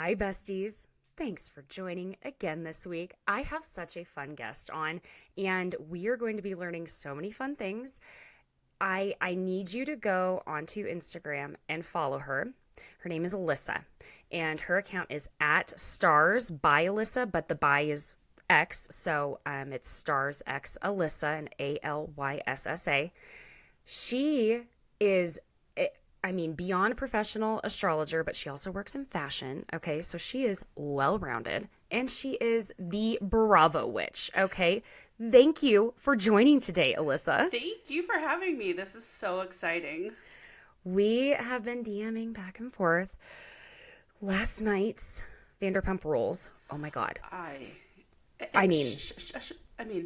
Hi, besties. Thanks for joining again this week. I have such a fun guest on, and we are going to be learning so many fun things. I need you to go onto Instagram and follow her. Her name is Alyssa, and her account is at stars by Alyssa, but the by is X, so it's stars X Alyssa and ALYSSA. She is, beyond a professional astrologer, but she also works in fashion. Okay, so she is well-rounded, and she is the Bravo witch. Okay, thank you for joining today, Alyssa. Thank you for having me. This is so exciting. We have been DMing back and forth. Last night's Vanderpump Rules. Oh my God.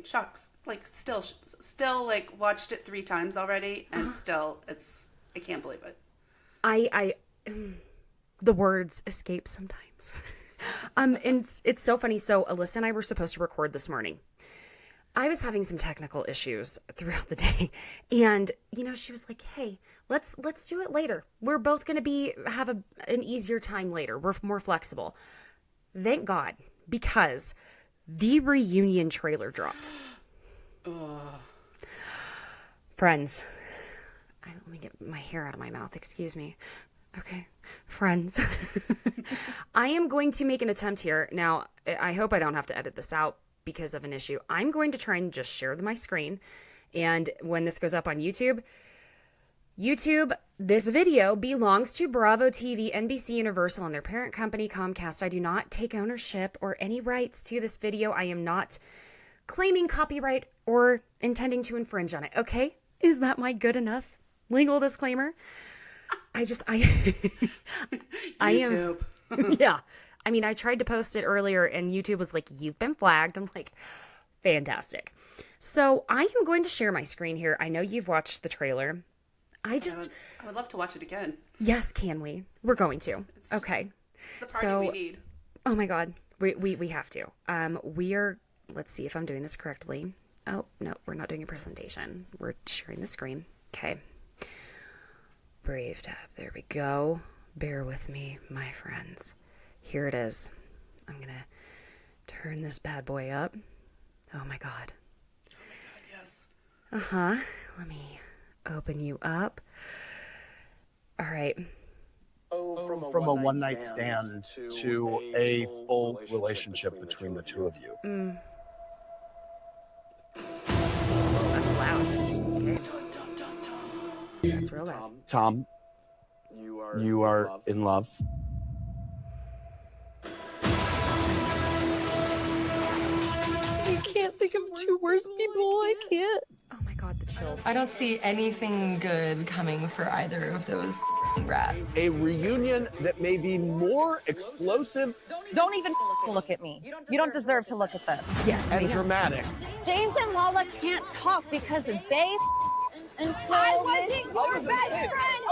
Shocks. Like still like watched it 3 times already, and still I can't believe it. The words escape sometimes. And it's so funny. So Alyssa and I were supposed to record this morning. I was having some technical issues throughout the day, and she was like, "Hey, let's do it later. We're both going to have an easier time later. We're more flexible." Thank God, because the reunion trailer dropped. Friends, let me get my hair out of my mouth. Excuse me. Okay, friends, I am going to make an attempt here. Now, I hope I don't have to edit this out because of an issue. I'm going to try and just share my screen. And when this goes up on YouTube, this video belongs to Bravo TV, NBC Universal, and their parent company, Comcast. I do not take ownership or any rights to this video. I am not claiming copyright or intending to infringe on it. Okay? Is that my good enough legal disclaimer? YouTube. Yeah. I tried to post it earlier and YouTube was like, "You've been flagged." I'm like, fantastic. So I am going to share my screen here. I know you've watched the trailer. I would love to watch it again. Yes, can we? We're going to. Okay. It's the party we need. Oh my God. We have to. Let's see if I'm doing this correctly. Oh, no, we're not doing a presentation. We're sharing the screen. Okay. Brave tab. There we go. Bear with me, my friends. Here it is. I'm going to turn this bad boy up. Oh my God. Oh my God, yes. Let me open you up. All right. From a one-night stand to a full relationship between the two of you. That's loud. Okay. That's real loud. Tom, you are in love. I can't think of 2 worse people. I can't. Oh my God, the chills. I don't see anything good coming for either of those rats. A reunion that may be more explosive Don't even look at me. You don't deserve to look at this. Yes, and ma'am. dramatic James and Lola can't talk because they until I wasn't your best friend,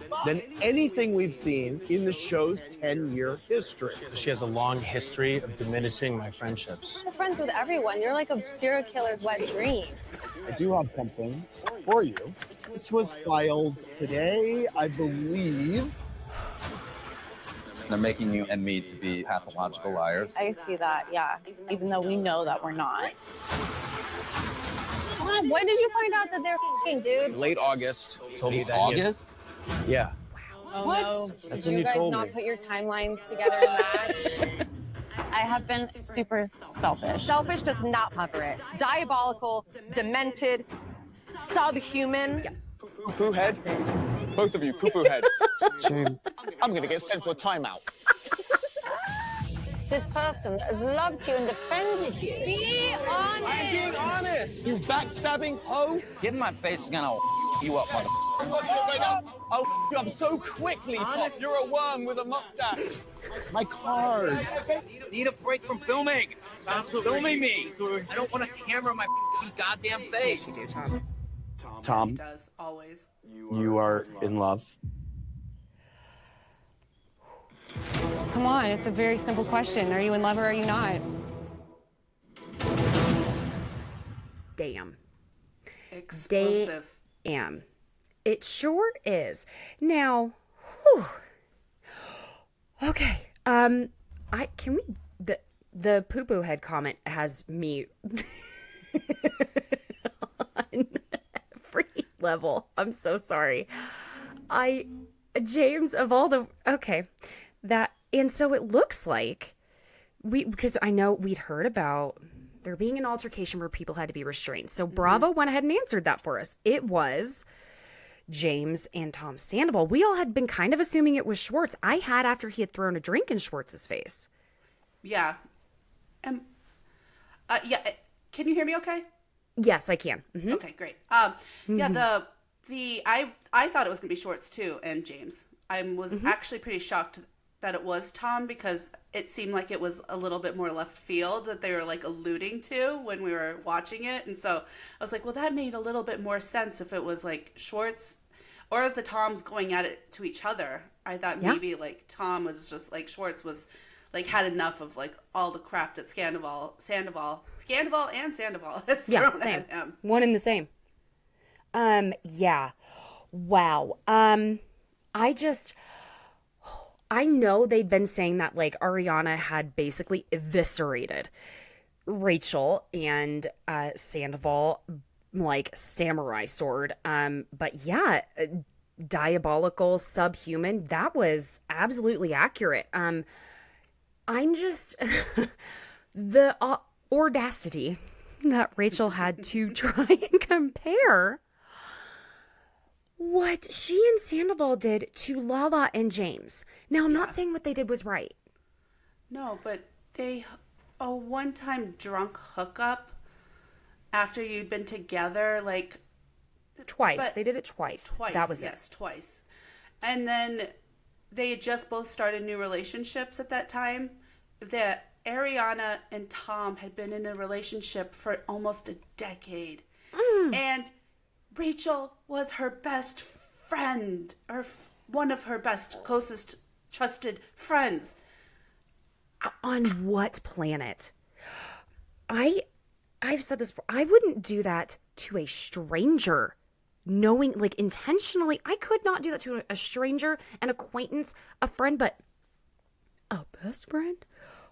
Mom! than anything we've seen in the show's 10-year history. She has a long history of diminishing my friendships. You're friends with everyone. You're like a serial killer's wet dream. I do have something for you. This was filed today, I believe. They're making you and me to be pathological liars. I see that, yeah. Even though we know that we're not. Tom, when did you find out that they're f***ing, dude? Late August. Told me that. August? Yeah. Oh, What? no. That's Did when you you guys told not me. put your timelines together to match? I have been super selfish. Selfish does not cover it. Diabolical, demented, subhuman. Poo-poo heads? Both of you, poo-poo heads. James. I'm gonna get sent to a timeout. This person that has loved you and defended you. Be honest! I'm being honest! You backstabbing hoe! Get in my face again, I'll you up, mother. I'll you up so quickly, Tom. You're a worm with a mustache. My cards. Need a break from filming. Stop filming me. I don't want a camera in my goddamn face. Tom, He does, always. you are in love. Come on, it's a very simple question. Are you in love or are you not? Damn. Explosive. Damn. It sure is. Now, whew. Okay. I can we the poo poo head comment has me on every level. I'm so sorry. James, of all the okay, that and so it looks like because I know we'd heard about there being an altercation where people had to be restrained. So Bravo went ahead and answered that for us. It was James and Tom Sandoval. We all had been kind of assuming it was Schwartz. I had after he had thrown a drink in Schwartz's face. Yeah. Yeah. Can you hear me okay? Yes, I can. Mm-hmm. Okay, great. Yeah, I thought it was going to be Schwartz too and James. I was actually pretty shocked that it was Tom because it seemed like it was a little bit more left field that they were like alluding to when we were watching it. And so I was like, well, that made a little bit more sense if it was like Schwartz or the Toms going at it to each other. I thought maybe like Tom was just like Schwartz was like had enough of like all the crap that Sandoval has thrown at him. One and the same. Yeah. Wow. I know they'd been saying that like Ariana had basically eviscerated Rachel and Sandoval like samurai sword. But yeah, diabolical, subhuman. That was absolutely accurate. I'm just the audacity that Rachel had to try and compare what she and Sandoval did to Lala and James. Now, I'm not saying what they did was right. No, but a one-time drunk hookup after you'd been together, like... Twice. They did it twice. That was yes, twice. And then they had just both started new relationships at that time. That Ariana and Tom had been in a relationship for almost a decade. And Rachel was her best friend, or one of her best, closest, trusted friends. On what planet? I've said this before. I wouldn't do that to a stranger. Knowing, like, intentionally, I could not do that to a stranger, an acquaintance, a friend, but a best friend?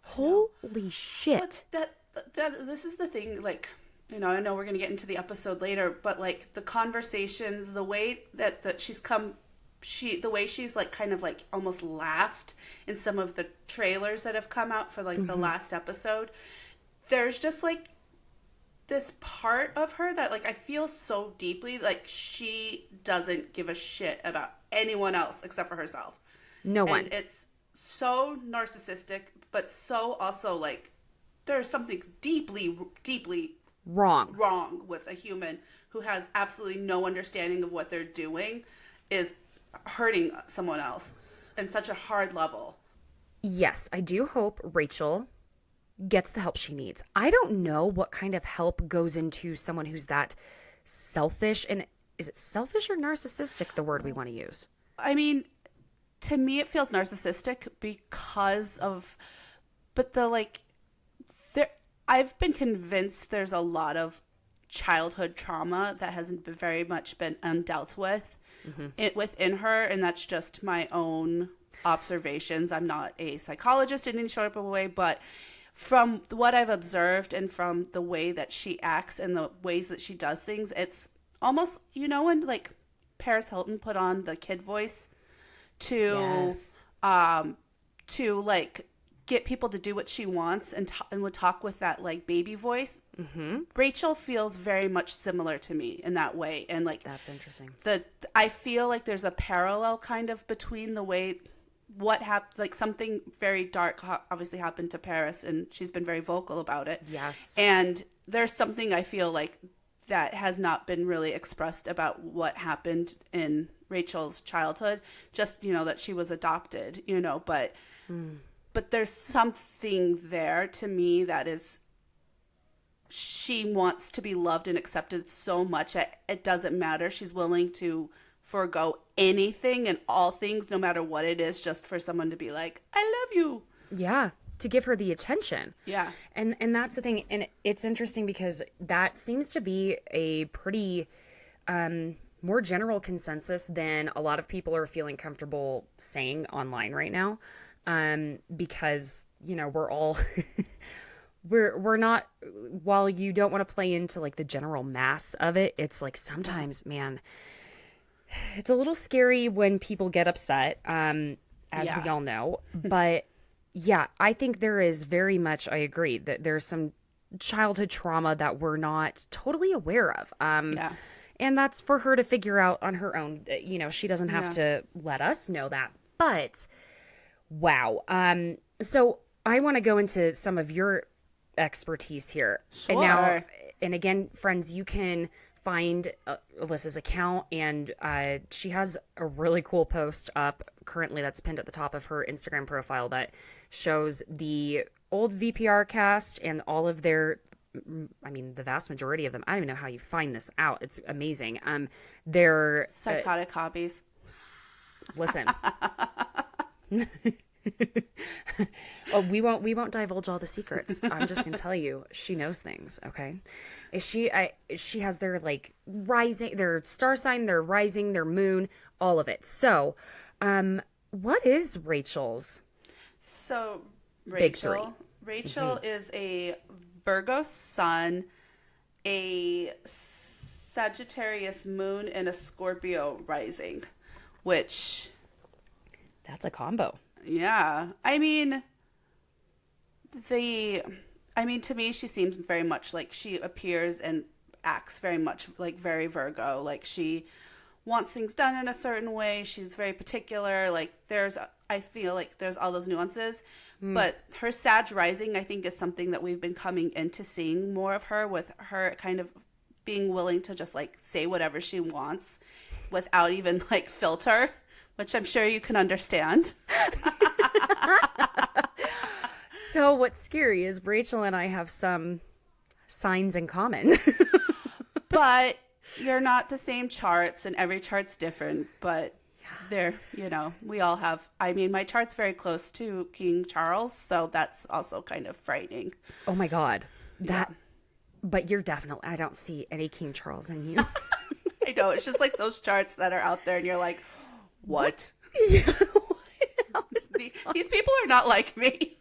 Holy shit. But this is the thing, like, you know, I know we're going to get into the episode later, but, like, the conversations, the way that the way she's, like, kind of, like, almost laughed in some of the trailers that have come out for, like, the last episode, there's just, like, this part of her that, like, I feel so deeply, like, she doesn't give a shit about anyone else except for herself. No one. And it's so narcissistic, but so also, like, there's something deeply, deeply wrong with a human who has absolutely no understanding of what they're doing is hurting someone else in such a hard level. Yes, I do hope Rachel gets the help she needs. I don't know what kind of help goes into someone who's that selfish. And is it selfish or narcissistic, the word we want to use? I mean, to me, it feels narcissistic because of, but the like, I've been convinced there's a lot of childhood trauma that hasn't been very much been undealt with within her. And that's just my own observations. I'm not a psychologist in any sort of way, but from what I've observed and from the way that she acts and the ways that she does things, it's almost, you know, when like Paris Hilton put on the kid voice to like get people to do what she wants and would talk with that like baby voice. Rachel feels very much similar to me in that way. And like, that's interesting. I feel like there's a parallel kind of between the way what happened, like something very dark obviously happened to Paris and she's been very vocal about it. Yes. And there's something I feel like that has not been really expressed about what happened in Rachel's childhood. Just, you know, that she was adopted, you know, but there's something there to me that is, she wants to be loved and accepted so much that it doesn't matter. She's willing to forego anything and all things, no matter what it is, just for someone to be like, I love you. Yeah, to give her the attention. Yeah. And that's the thing. And it's interesting because that seems to be a pretty more general consensus than a lot of people are feeling comfortable saying online right now. because, you know, we're all we're not, while you don't want to play into like the general mass of it, it's like sometimes, man, it's a little scary when people get upset, as we all know. But yeah, I think there is very much, I agree that there's some childhood trauma that we're not totally aware of. And that's for her to figure out on her own. You know, she doesn't have to let us know that. But wow. So I want to go into some of your expertise here. Sure. And now, and again, friends, you can find Alyssa's account, and she has a really cool post up currently that's pinned at the top of her Instagram profile that shows the old VPR cast and all of their, I mean, the vast majority of them. I don't even know how you find this out. It's amazing. They're psychotic hobbies. Listen. Oh, we won't divulge all the secrets. I'm just gonna tell you, she knows things. Okay, she has their like rising, their star sign, their rising, their moon, all of it. So, what is Rachel's? So Big three. Rachel is a Virgo sun, a Sagittarius moon, and a Scorpio rising, which that's a combo. Yeah. I mean, to me, she seems very much like she appears and acts very much like very Virgo. Like she wants things done in a certain way. She's very particular. Like I feel like there's all those nuances. But her Sag rising, I think, is something that we've been coming into seeing more of her, with her kind of being willing to just like say whatever she wants without even like filter, which I'm sure you can understand. So what's scary is Rachel and I have some signs in common. But you're not the same charts, and every chart's different. But they're, you know, we all have, I mean, my chart's very close to King Charles, so that's also kind of frightening. Oh my God. But you're definitely, I don't see any King Charles in you. I know, it's just like those charts that are out there and you're like, what? These people are not like me.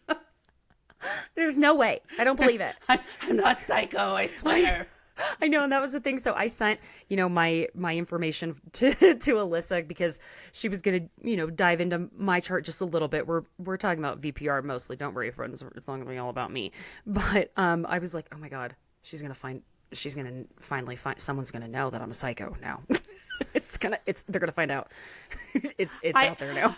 There's no way. I don't believe it. I'm not psycho, I swear. I know, and that was the thing. So I sent, you know, my information to Alyssa because she was gonna, you know, dive into my chart just a little bit. We're talking about VPR mostly. Don't worry, friends. It's not gonna be all about me. But I was like, oh my God, she's gonna finally find someone's gonna know that I'm a psycho now. They're gonna find out. It's out there now.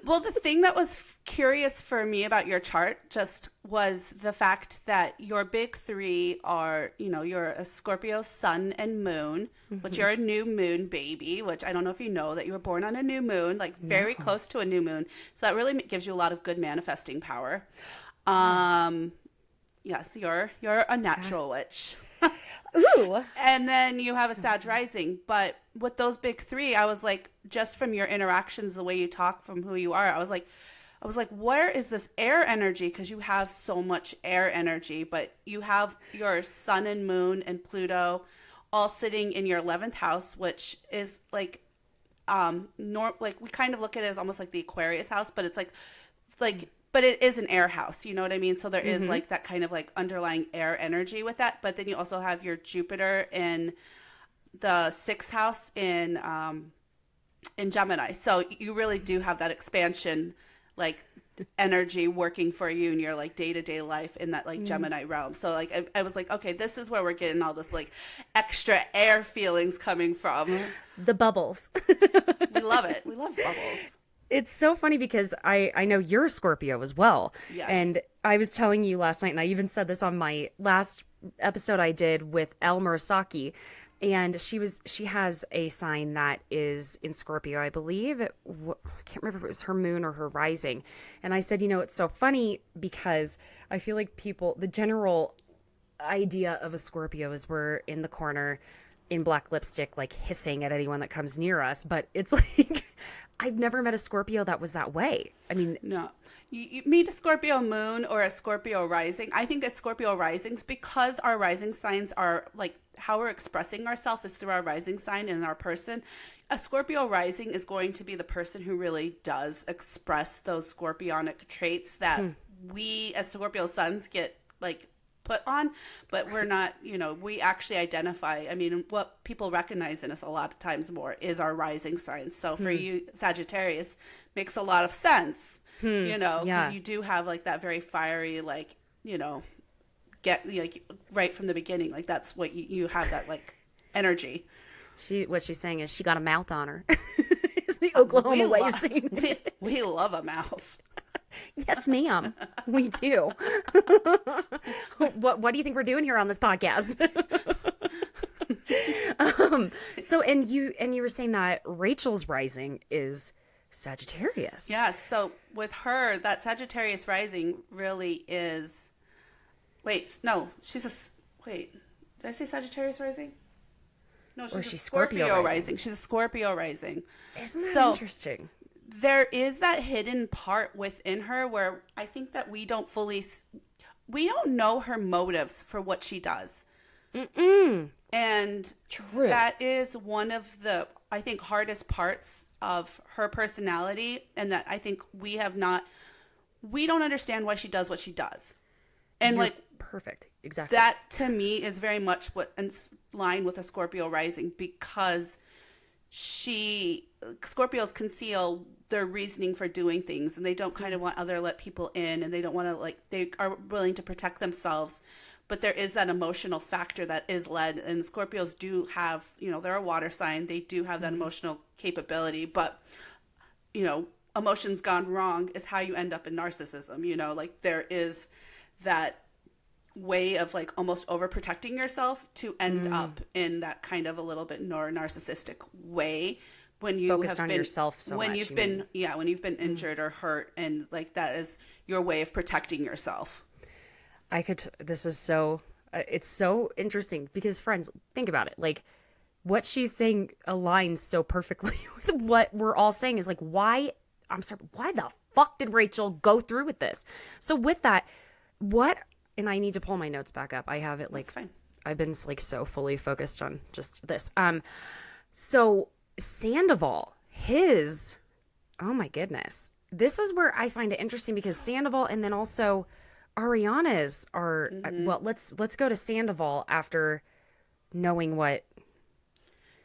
Well, the thing that was curious for me about your chart just was the fact that your big three are, you know, you're a Scorpio sun and moon, which you're a new moon baby, which I don't know if you know that you were born on a new moon, like very close to a new moon. So that really gives you a lot of good manifesting power. Yes, you're a natural witch. Ooh. And then you have a Sag rising. But with those big three, I was like, just from your interactions, the way you talk, from who you are, I was like, where is this air energy? Because you have so much air energy, but you have your sun and moon and Pluto all sitting in your 11th house, which is like, like we kind of look at it as almost like the Aquarius house, but it's like, but it is an air house, you know what I mean? So there is like that kind of like underlying air energy with that. But then you also have your Jupiter in the 6th house in Gemini. So you really do have that expansion, like energy working for you in your like day-to-day life in that like Gemini realm. So like I was like, okay, this is where we're getting all this like extra air feelings coming from. The bubbles. We love it. We love bubbles. It's so funny because I know you're a Scorpio as well. Yes. And I was telling you last night, and I even said this on my last episode I did with El Murasaki, and she has a sign that is in Scorpio, I believe. I can't remember if it was her moon or her rising. And I said, you know, it's so funny because I feel like the general idea of a Scorpio is we're in the corner, in black lipstick, like hissing at anyone that comes near us. But it's like, I've never met a Scorpio that was that way. I mean, No. You meet a Scorpio moon or a Scorpio rising. I think as Scorpio risings, because our rising signs are like how we're expressing ourselves is through our rising sign and our person. A Scorpio rising is going to be the person who really does express those scorpionic traits that we as Scorpio suns get like put on, but we're not, we actually identify. I mean, what people recognize in us a lot of times more is our rising signs. So for you, Sagittarius makes a lot of sense, because you do have like that very fiery, like, get like right from the beginning, like that's what you have, that like energy. what she's saying is she got a mouth on her. Is the Oklahoma way of saying it. We love a mouth. Yes, ma'am. We do. What do you think we're doing here on this podcast? So and you were saying that Rachel's rising is Sagittarius. Yes. So with her, that Sagittarius rising really is. Wait, no, did I say Sagittarius rising? No, she's a Scorpio rising. She's a Scorpio rising. Isn't that interesting? There is that hidden part within her where I think that we don't know her motives for what she does. And True. That is one of the, I think, hardest parts of her personality, and that I think we don't understand why she does what she does. And You're perfect. Exactly. That to me is very much what in line with a Scorpio rising, because Scorpios conceal their reasoning for doing things, and they don't kind of want let people in, and they don't want to they are willing to protect themselves, but there is that emotional factor that is led, and Scorpios do have, they're a water sign, they do have that emotional capability, but emotions gone wrong is how you end up in narcissism. Like there is that way of like almost overprotecting yourself to end up in that kind of a little bit more narcissistic way when you focused have on been yourself so when much, you've been when you've been injured or hurt, and like that is your way of protecting yourself. This is so it's so interesting because, friends, think about it. Like what she's saying aligns so perfectly with what we're all saying. Is like, why the fuck did Rachel go through with this? So with that, and I need to pull my notes back up. I have it like, That's fine. I've been like so fully focused on just this. So Sandoval, oh my goodness. This is where I find it interesting because Sandoval and then also Ariana's are, well, let's go to Sandoval after knowing what.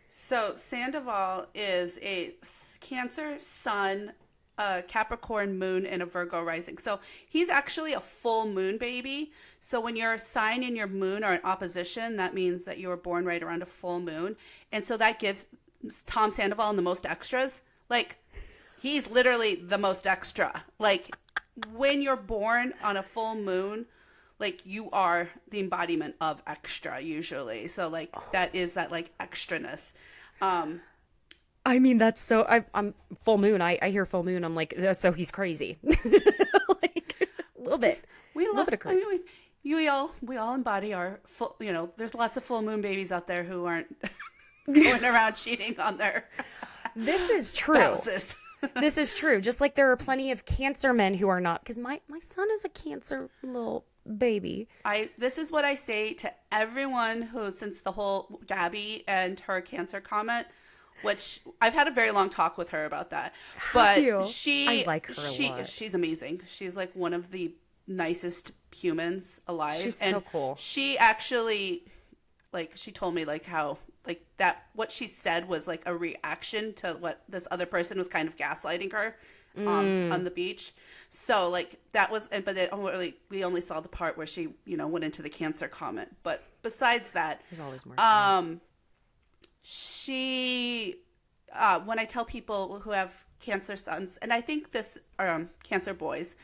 So Sandoval is a Cancer sun, a Capricorn moon, and a Virgo rising. So he's actually a full moon baby. So when your sign and your moon are in opposition, that means that you were born right around a full moon. And so that gives Tom Sandoval the most extras. Like, he's literally the most extra. Like, when you're born on a full moon, like, you are the embodiment of extra usually. So like that is that like extraness. I mean, that's so. I'm full moon. I hear full moon. I'm like, so he's crazy. Like a little bit. We love bit of crazy. I mean, we all embody our full. There's lots of full moon babies out there who aren't going around cheating on their. This is true. Spouses. This is true. Just like there are plenty of Cancer men who are not. Because my son is a Cancer little baby. This is what I say to everyone who, since the whole Gabby and her Cancer comment, which I've had a very long talk with her about that. But I like her a lot. She's amazing. She's like one of the nicest humans alive. She's and so cool. She actually, like, she told me like how like that what she said was like a reaction to what this other person was kind of gaslighting her on the beach. So like that was, but we only saw the part where she went into the Cancer comment. But besides that, There's always more. She, when I tell people who have Cancer sons, and I think this Cancer boys,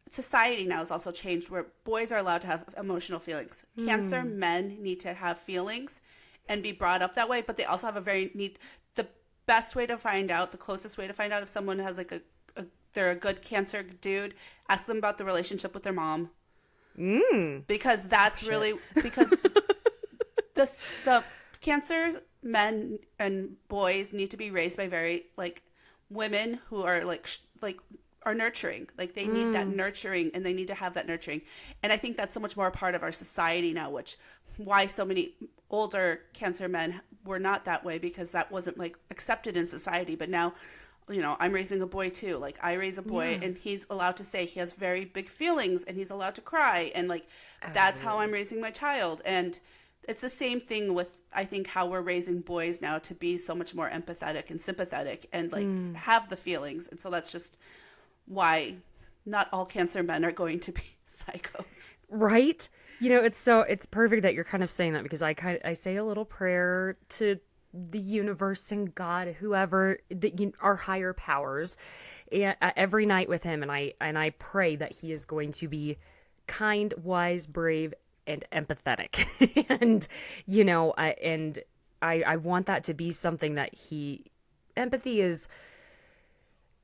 society now has also changed where boys are allowed to have emotional feelings. Cancer men need to have feelings and be brought up that way, but they also have the best way to find out, the closest way to find out if someone has like they're a good Cancer dude, ask them about the relationship with their mom. Because that's because the Cancer men and boys need to be raised by very like women who are are nurturing. Like they need that nurturing, and they need to have that nurturing. And I think that's so much more a part of our society now, which why so many older Cancer men were not that way, because that wasn't like accepted in society. But now, you know, I'm raising a boy too. Like I raise a boy and he's allowed to say he has very big feelings and he's allowed to cry. And like, that's how I'm raising my child. And it's the same thing with, I think, how we're raising boys now to be so much more empathetic and sympathetic and like have the feelings. And so that's just why not all Cancer men are going to be psychos. Right? You know, it's perfect that you're kind of saying that, because I say a little prayer to the universe and God, whoever, our higher powers, every night with him, and I pray that he is going to be kind, wise, brave, and empathetic. And, you know, I want that to be something that empathy is,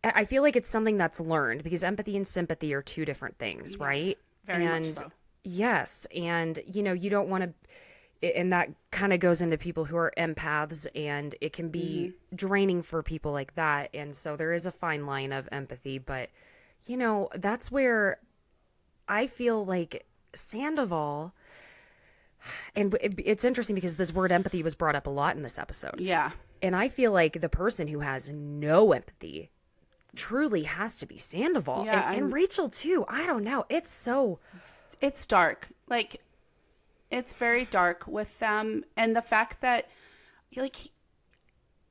I feel like it's something that's learned, because empathy and sympathy are two different things, Yes, right? very much so. Yes. And, you know, you don't want to, and that kind of goes into people who are empaths, and it can be draining for people like that. And so there is a fine line of empathy, but, you know, that's where I feel like Sandoval, and it's interesting because this word empathy was brought up a lot in this episode. Yeah. And I feel like the person who has no empathy truly has to be Sandoval. Yeah, and Rachel too. I don't know. It's dark. Like, it's very dark with them. And the fact that, like,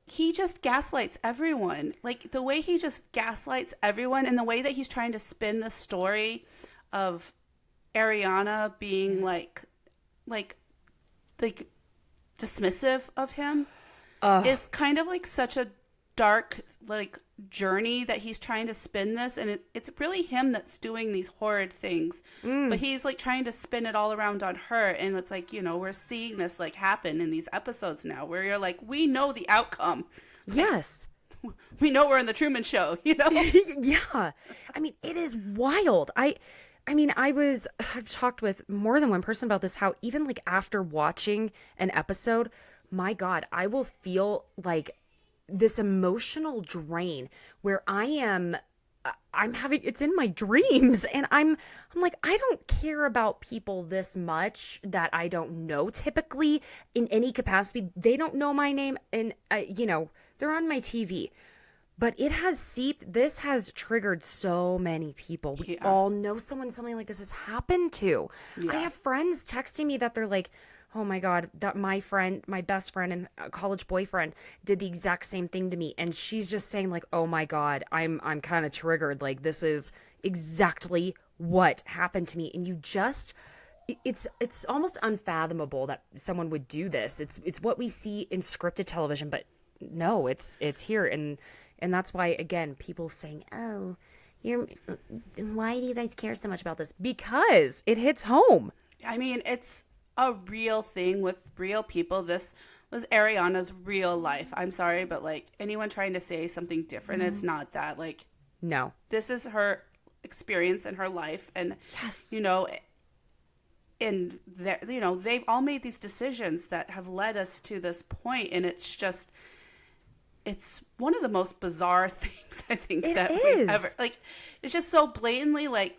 he just gaslights everyone. Like, the way he just gaslights everyone, and the way that he's trying to spin the story of Ariana being like dismissive of him is kind of like such a dark like journey that he's trying to spin this, and it's really him that's doing these horrid things, but he's like trying to spin it all around on her. And it's like, you know, we're seeing this like happen in these episodes now, where you're like, we know the outcome. Yes. We know we're in the Truman Show, you know? Yeah. I mean, it is wild. I've talked with more than one person about this, how even like after watching an episode, my God, I will feel like this emotional drain where I'm having, it's in my dreams, and I'm like, I don't care about people this much that I don't know typically in any capacity. They don't know my name, and you know, they're on my TV. But this has triggered so many people. We all know something like this has happened to. Yeah. I have friends texting me that they're like, oh my God, that my best friend and college boyfriend did the exact same thing to me. And she's just saying like, oh my God, I'm kind of triggered. Like, this is exactly what happened to me. And you just, it's almost unfathomable that someone would do this. It's what we see in scripted television, but no, it's here. And that's why, again, people saying, oh, why do you guys care so much about this? Because it hits home. I mean, it's a real thing with real people. This was Ariana's real life. I'm sorry, but like anyone trying to say something different, it's not that. Like, no, this is her experience in her life. And, yes, you know, and you know, they've all made these decisions that have led us to this point. And it's just, it's one of the most bizarre things I think that we've ever, like, it's just so blatantly like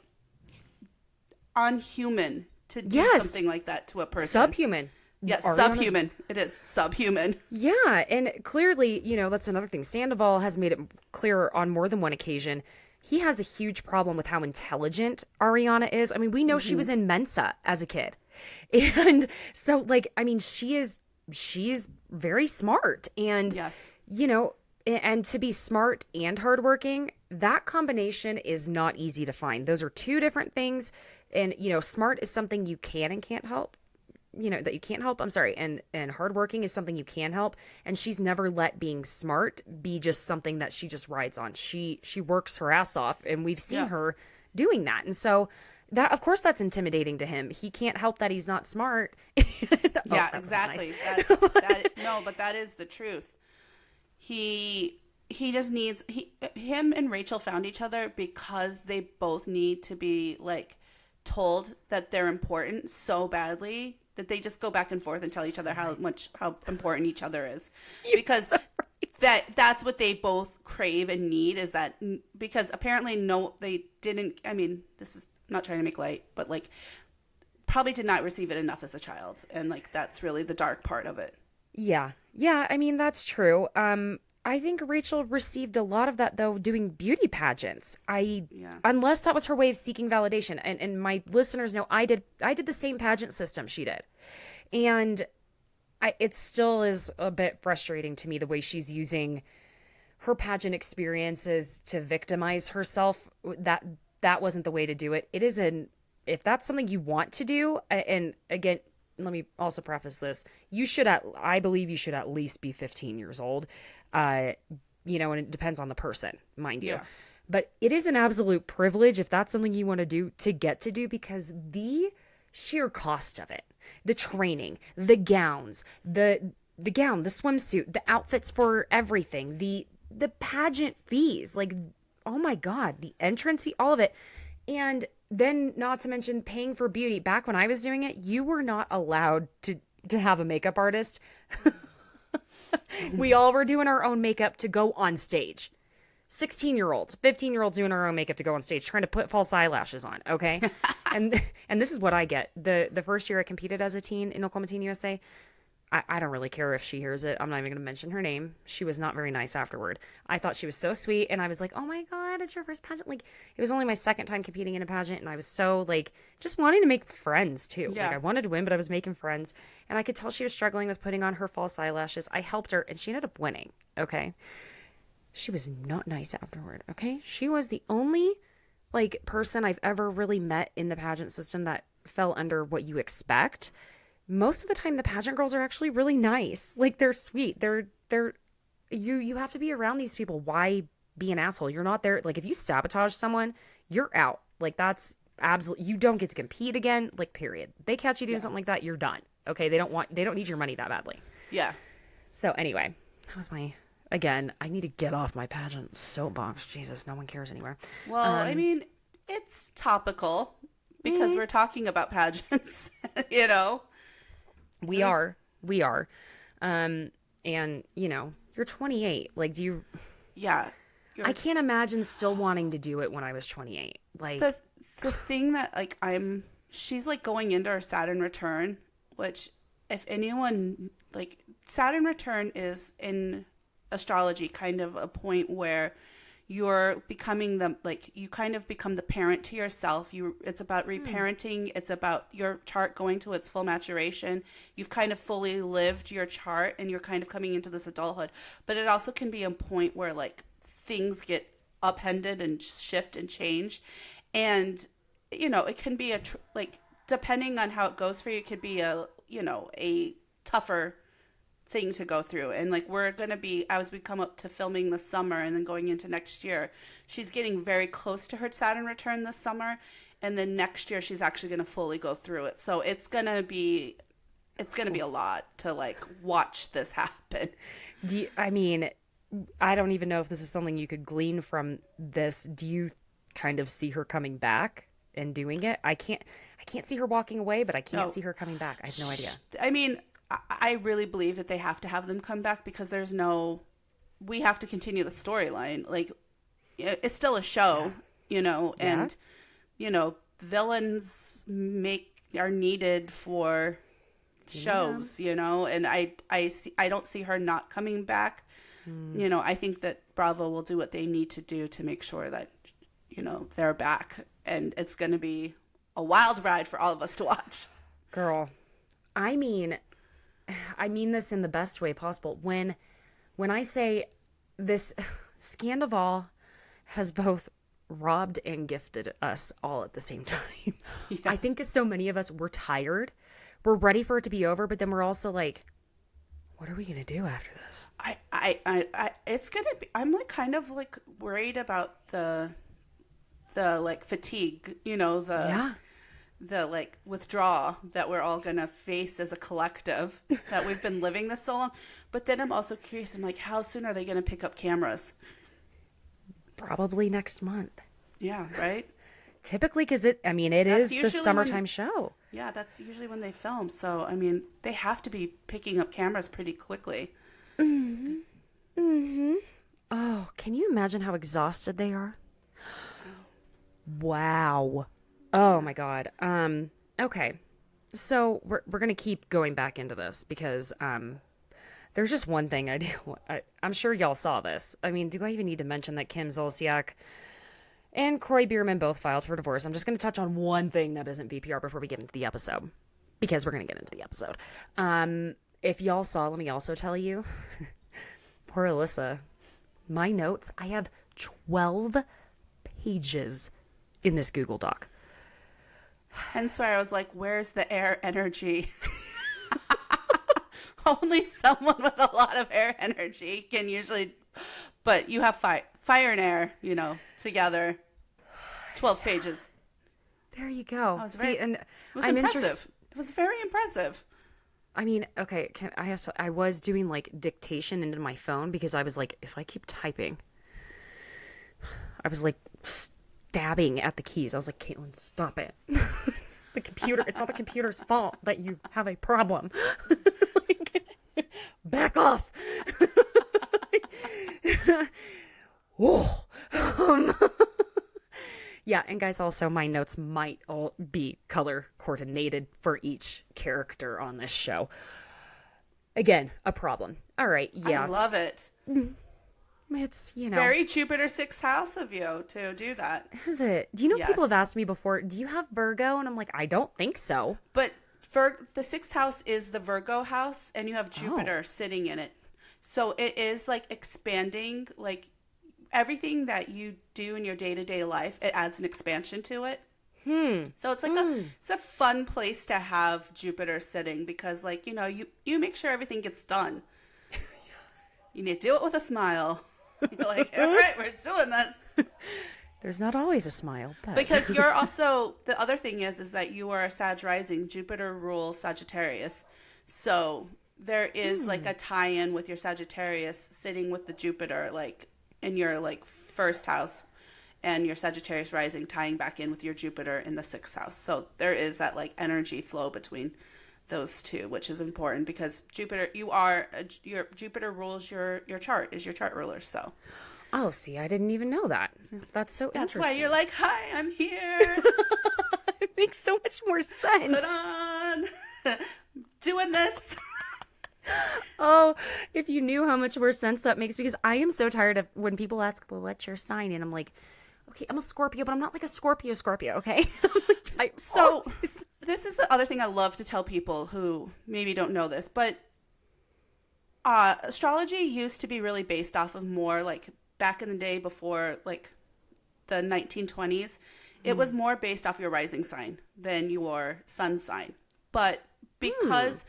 unhuman to do something like that to a person. Subhuman. Yes, subhuman. It is subhuman. Yeah, and clearly, you know, that's another thing. Sandoval has made it clear on more than one occasion. He has a huge problem with how intelligent Ariana is. I mean, we know she was in Mensa as a kid. And so, like, I mean, she's very smart. And, yes, you know, and to be smart and hardworking, that combination is not easy to find. Those are two different things. And, you know, smart is something you can and can't help. You know, that you can't help. I'm sorry. And hardworking is something you can help. And she's never let being smart be just something that she just rides on. She works her ass off, and we've seen her doing that. And so that, of course, that's intimidating to him. He can't help that he's not smart. Yeah, exactly. Nice. No, but that is the truth. He just needs, him and Rachel found each other because they both need to be like told that they're important so badly that they just go back and forth and tell each other how important each other is, because that's what they both crave and need, is that, because apparently they didn't. I mean, this is not trying to make light, but like probably did not receive it enough as a child, and like that's really the dark part of it. Yeah. I mean, that's true. I think Rachel received a lot of that, though, doing beauty pageants. Unless that was her way of seeking validation. And my listeners know I did the same pageant system she did. And it still is a bit frustrating to me the way she's using her pageant experiences to victimize herself. That wasn't the way to do it. It is if that's something you want to do, and again, let me also preface this. I believe you should at least be 15 years old. And it depends on the person, mind you. But it is an absolute privilege if that's something you want to do to get to do, because the sheer cost of it, the training, the gowns, the gown, the swimsuit, the outfits for everything, the pageant fees, like, oh my God, the entrance fee, all of it. And then not to mention paying for beauty. Back when I was doing it, you were not allowed to have a makeup artist. We all were doing our own makeup to go on stage. 16-year-olds, 15-year-olds doing our own makeup to go on stage, trying to put false eyelashes on, okay? and this is what I get. The first year I competed as a teen in Oklahoma Teen USA, I don't really care if she hears it. I'm not even going to mention her name. She was not very nice afterward. I thought she was so sweet, and I was like, oh my God, it's your first pageant. Like, it was only my second time competing in a pageant, and I was so, like, just wanting to make friends, too. Yeah. Like, I wanted to win, but I was making friends, and I could tell she was struggling with putting on her false eyelashes. I helped her, and she ended up winning, okay? She was not nice afterward, okay? She was the only, like, person I've ever really met in the pageant system that fell under what you expect. Most of the time the pageant girls are actually really nice. Like, they're sweet. You have to be around these people. Why be an asshole? You're not there. Like, if you sabotage someone, you're out. Like, that's absolutely, you don't get to compete again. Like, period. They catch you doing something like that, you're done. Okay. They don't need your money that badly. Yeah. So anyway, that was again, I need to get off my pageant soapbox. Jesus, no one cares anywhere. Well, I mean, it's topical because we're talking about pageants, you know? We are. And, you're 28. Like, do you... Yeah. I can't imagine still wanting to do it when I was 28. Like... The thing that, like, she's, like, going into her Saturn return, which, if anyone, like, Saturn return is, in astrology, kind of a point where you're becoming you kind of become the parent to yourself. It's about reparenting. It's about your chart going to its full maturation. You've kind of fully lived your chart and you're kind of coming into this adulthood. But it also can be a point where, like, things get upended and shift and change. And, it can be depending on how it goes for you, it could be a tougher thing to go through. And, like, we're going to be, as we come up to filming this summer and then going into next year, she's getting very close to her Saturn return this summer. And then next year she's actually going to fully go through it. So it's going to be a lot to, like, watch this happen. I don't even know if this is something you could glean from this. Do you kind of see her coming back and doing it? I can't see her walking away, but I can't see her coming back. I have no idea. I mean, I really believe that they have to have them come back because we have to continue the storyline. Like, it's still a show, and, villains are needed for shows, and I don't see her not coming back. I think that Bravo will do what they need to do to make sure that, they're back, and it's going to be a wild ride for all of us to watch. Girl, I mean this in the best way possible. When I say this, Scandoval has both robbed and gifted us all at the same time. Yeah. I think so many of us, we're tired. We're ready for it to be over, but then we're also like, what are we going to do after this? It's going to be, I'm like kind of like worried about the like fatigue, the like withdrawal that we're all going to face as a collective that we've been living this so long. But then I'm also curious, I'm like, how soon are they going to pick up cameras? Probably next month. Yeah, right? Typically, because it is the summertime show. Yeah, that's usually when they film. So, I mean, they have to be picking up cameras pretty quickly. Mm-hmm. Mm-hmm. Oh, can you imagine how exhausted they are? Wow. Oh my God. Okay. So we're gonna keep going back into this because there's just one thing I do. I'm sure y'all saw this. I mean, do I even need to mention that Kim Zolciak and Croy Bierman both filed for divorce? I'm just gonna touch on one thing that isn't VPR before we get into the episode, because we're gonna get into the episode. If y'all saw, let me also tell you, poor Alyssa. My notes. I have 12 pages in this Google Doc. Hence why I was like, where's the air energy? Only someone with a lot of air energy can usually, but you have fire and air, you know, together. 12 pages. There you go. See, and it was I'm impressive. It was very impressive. I mean, okay, I was doing like dictation into my phone because I was like, if I keep typing, I was like stabbing at the keys. I was like, Caitlin, stop it. The computer, it's not the computer's fault that you have a problem. Like, back off. Yeah, and guys, also my notes might all be color coordinated for each character on this show. Again, a problem. All right, yes. I love it. It's, you know. Very Jupiter 6th house of you to do that. Is it? Do you know Yes. people have asked me before, do you have Virgo? And I'm like, I don't think so. But the 6th house is the Virgo house, and you have Jupiter sitting in it. So it is like expanding, like everything that you do in your day-to-day life, it adds an expansion to it. So it's like it's a fun place to have Jupiter sitting because, like, you know, you make sure everything gets done. You need to do it with a smile. You're like, all right, we're doing this. There's not always a smile, but Because you're also, the other thing is that you are a Sag rising. Jupiter rules Sagittarius. So there is like a tie-in with your Sagittarius sitting with the Jupiter, like in your like first house, and your Sagittarius rising tying back in with your Jupiter in the 6th house. So there is that like energy flow between those two, which is important because Jupiter, your Jupiter rules your chart, is your chart ruler. So oh, see, I didn't even know that. That's so that's interesting. why you're like, hi, I'm here. It makes so much more sense. Put on. Doing this. Oh, if you knew how much more sense that makes, because I am so tired of when people ask, well, what's your sign? And I'm like, okay, I'm a Scorpio, but I'm not like a Scorpio, okay? This is the other thing I love to tell people who maybe don't know this, but astrology used to be really based off of more like back in the day before like the 1920s. It was more based off your rising sign than your sun sign. But because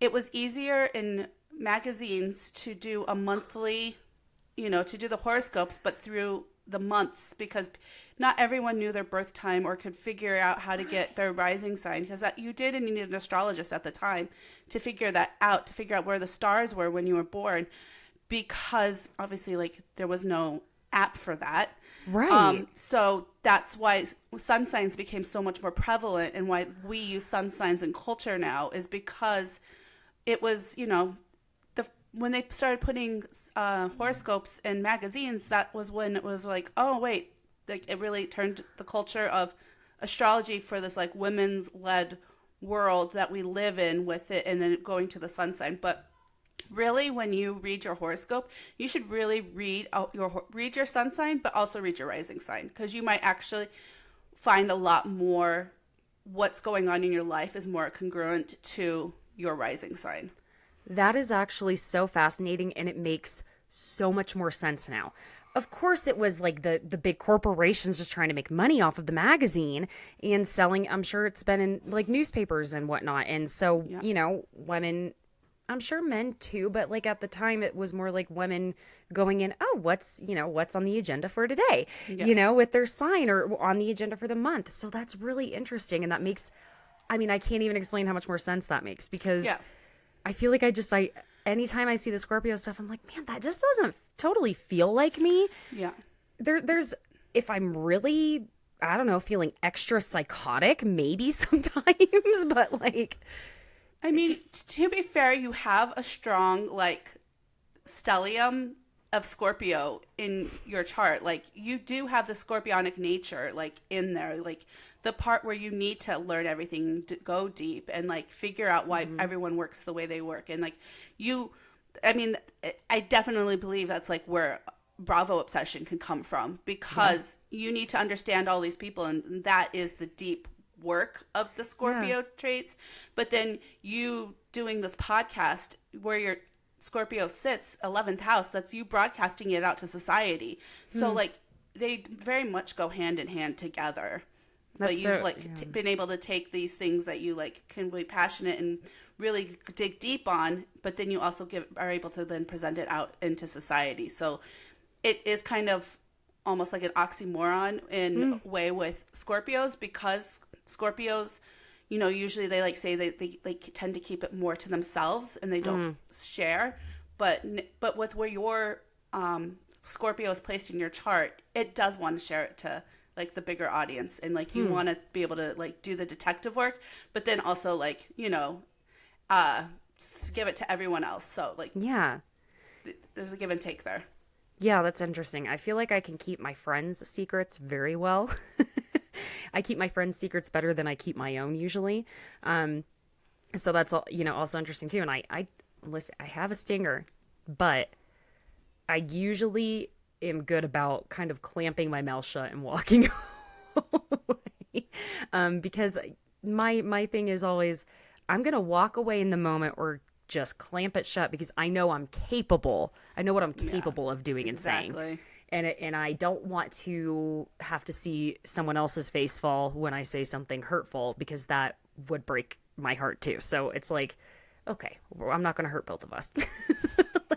it was easier in magazines to do a monthly, you know, to do the horoscopes, but through the months, because not everyone knew their birth time or could figure out how to get their rising sign, because that you did, and you needed an astrologist at the time to figure that out, to figure out where the stars were when you were born, because obviously like there was no app for that. Right. So that's why sun signs became so much more prevalent, and why we use sun signs in culture now is because it was, you know, when they started putting horoscopes in magazines, that was when it was like, oh, wait, like it really turned the culture of astrology for this like women's led world that we live in with it, and then going to the sun sign. But really, when you read your horoscope, you should really read your sun sign, but also read your rising sign, because you might actually find a lot more what's going on in your life is more congruent to your rising sign. That is actually so fascinating, and it makes so much more sense now. Of course, it was like the big corporations just trying to make money off of the magazine and selling. I'm sure it's been in like newspapers and whatnot. And so, you know, women, I'm sure men too, but like at the time it was more like women going in, oh, what's on the agenda for today, you know, with their sign or on the agenda for the month. So that's really interesting. And that makes, I mean, I can't even explain how much more sense that makes, because I feel like anytime I see the Scorpio stuff, I'm like, man, that just doesn't totally feel like me. Yeah. There's, if I'm really, I don't know, feeling extra psychotic maybe sometimes, but like, I mean, to be fair, you have a strong like stellium of Scorpio in your chart. Like you do have the scorpionic nature like in there, like the part where you need to learn everything, to go deep and like figure out why everyone works the way they work. And like I definitely believe that's like where Bravo obsession can come from, because you need to understand all these people, and that is the deep work of the Scorpio traits. But then you doing this podcast where your Scorpio sits 11th house, that's you broadcasting it out to society. So like they very much go hand in hand together. But you've been able to take these things that you like can be passionate and really dig deep on, but then you also are able to then present it out into society. So it is kind of almost like an oxymoron in a way with Scorpios, because Scorpios, you know, usually they like say they tend to keep it more to themselves and they don't share. But with where your Scorpio is placed in your chart, it does want to share it to like the bigger audience, and like you want to be able to like do the detective work, but then also like, you know, give it to everyone else. So like, there's a give and take there. Yeah, that's interesting. I feel like I can keep my friends' secrets very well. I keep my friends' secrets better than I keep my own usually. So that's, you know, also interesting too. And I listen, I have a stinger, but I usually am good about kind of clamping my mouth shut and walking away. Because my thing is always, I'm going to walk away in the moment or just clamp it shut, because I know I'm capable. I know what I'm capable of doing and saying. And I don't want to have to see someone else's face fall when I say something hurtful, because that would break my heart too. So it's like, okay, well, I'm not going to hurt both of us.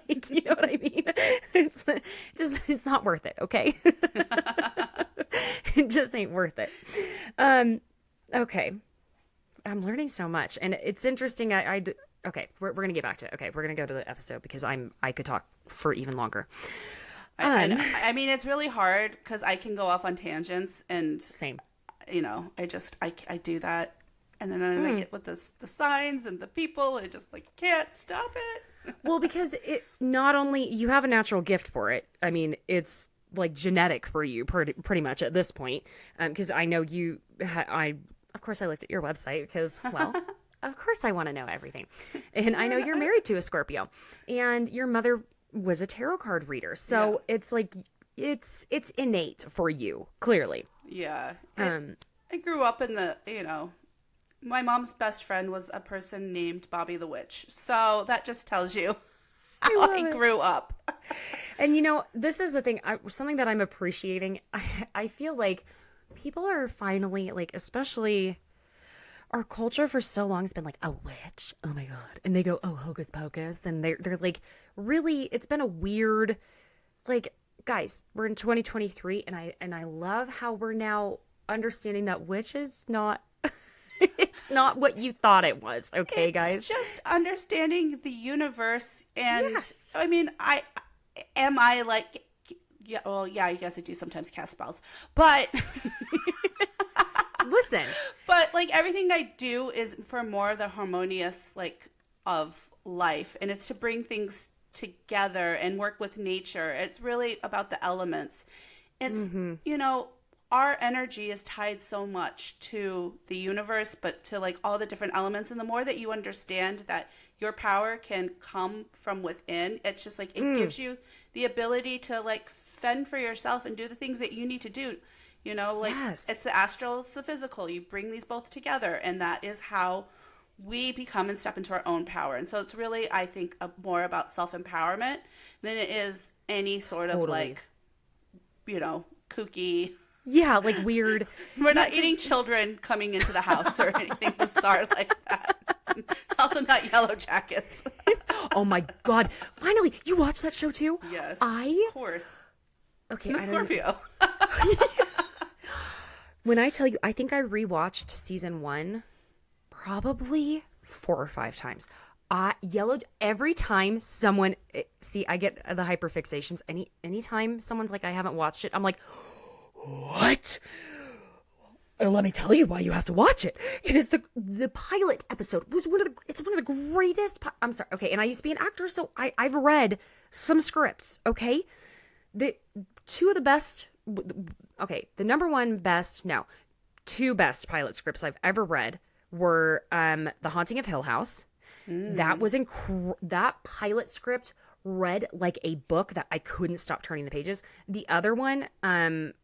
Like, you know what I mean? It's not worth it. Okay. It just ain't worth it. Okay. I'm learning so much, and it's interesting. Okay, we're going to get back to it. Okay, we're going to go to the episode, because I could talk for even longer. I mean, it's really hard because I can go off on tangents, and same. You know, I do that, and then I get with the signs and the people. I just like can't stop it. Well, because it not only you have a natural gift for it. I mean, it's like genetic for you, pretty much at this point. Because I know you. Of course, I looked at your website because, well, of course I want to know everything, and I know you're married to a Scorpio, and your mother was a tarot card reader, so it's like it's innate for you, clearly. Yeah. I grew up in the, you know, my mom's best friend was a person named Bobby the Witch, so that just tells you how I grew up. And you know, this is the thing, something that I'm appreciating. I feel like people are finally, like, especially our culture for so long has been like, a witch, oh my god, and they go, oh, hocus pocus, and they're like, really, it's been a weird, like, guys, we're in 2023, and I love how we're now understanding that witch is not it's not what you thought it was. Okay, guys, it's just understanding the universe. And I mean, I like, yeah, well, yeah, I guess I do sometimes cast spells, but listen, but like everything I do is for more the harmonious like of life, and it's to bring things together and work with nature. It's really about the elements. It's you know, our energy is tied so much to the universe, but to like all the different elements, and the more that you understand that your power can come from within, it's just like it gives you the ability to like fend for yourself and do the things that you need to do. You know, like it's the astral, it's the physical. You bring these both together, and that is how we become and step into our own power. And so it's really, I think, more about self-empowerment than it is any sort of like, you know, kooky. Yeah, like weird. We're not eating children coming into the house or anything bizarre like that. It's also not Yellow Jackets. Oh my god! Finally, you watched that show too? Yes, of course. Okay, I'm a Scorpio. When I tell you, I think I rewatched season 1 probably 4 or 5 times. Every time someone I get the hyperfixations. Anytime someone's like, I haven't watched it, I'm like, what? let me tell you why you have to watch it. It is the pilot episode was one of the greatest. I'm sorry. Okay. And I used to be an actor, so I've read some scripts. Okay. The two of the best. Okay. The number one best. No. Two best pilot scripts I've ever read were The Haunting of Hill House. That was that pilot script read like a book that I couldn't stop turning the pages. The other one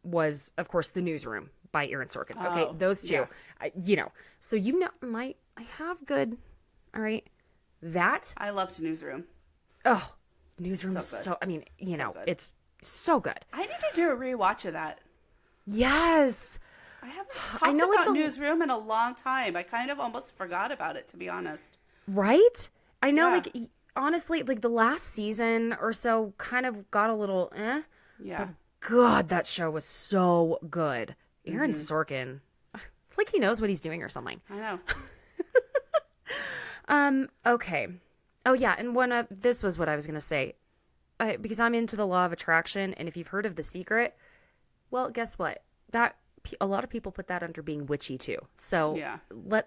was, of course, The Newsroom by Aaron Sorkin. Okay, those two. Yeah. So I have good. All right, that I loved Newsroom. Oh, Newsroom is So good. so. I mean, Good. it's so good. I need to do a rewatch of that. Yes. I haven't I talked know, like, about the- Newsroom in a long time. I kind of almost forgot about it, to be honest. Right? I know, Yeah. like, honestly, like, the last season or so kind of got a little Yeah. God, that show was so good. Aaron Mm-hmm. Sorkin. It's like he knows what he's doing or something. I know. Okay. Oh, yeah, and this was what I was going to say. Because I'm into the law of attraction, and if you've heard of The Secret, well, guess what? A lot of people put that under being witchy, too. So Yeah.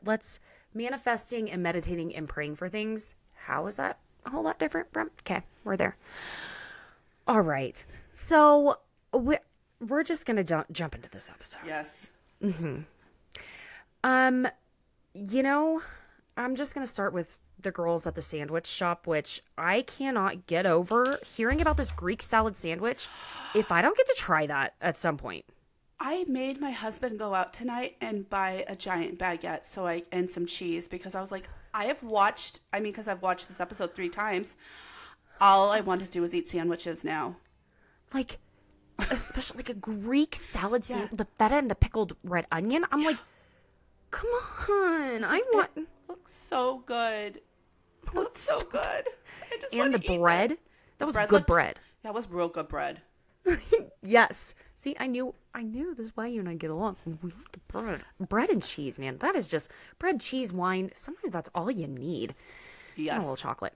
let's manifesting and meditating and praying for things. How is that a whole lot different from? Okay, we're there. All right. So we're just going to jump into this episode. Yes. I'm just going to start with the girls at the sandwich shop, which I cannot get over hearing about this Greek salad sandwich if I don't get to try that at some point. I made my husband go out tonight and buy a giant baguette and some cheese because I was like, because I've watched this episode 3 times. All I want to do is eat sandwiches now. Like, especially like a Greek salad sandwich, the feta and the pickled red onion. I'm like, come on. It looks so good. It looks so good. I just And want the to eat bread. it. That was Bread good looked- bread. That was real good bread. Yes. See, I knew this is why you and I get along. We love the bread. Bread and cheese, man. That is just bread, cheese, wine. Sometimes that's all you need. Yes. And a little chocolate.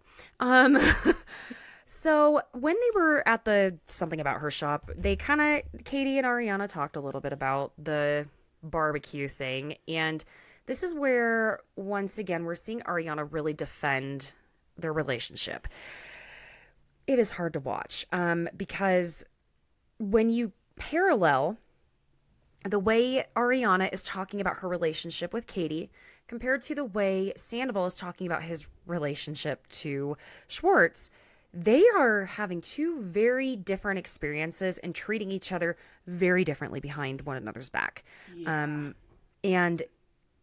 So when they were at the something about her shop, Katie and Ariana talked a little bit about the barbecue thing. And this is where, once again, we're seeing Ariana really defend their relationship. It is hard to watch because when you parallel the way Ariana is talking about her relationship with Katie compared to the way Sandoval is talking about his relationship to Schwartz, they are having two very different experiences and treating each other very differently behind one another's back. Yeah. And,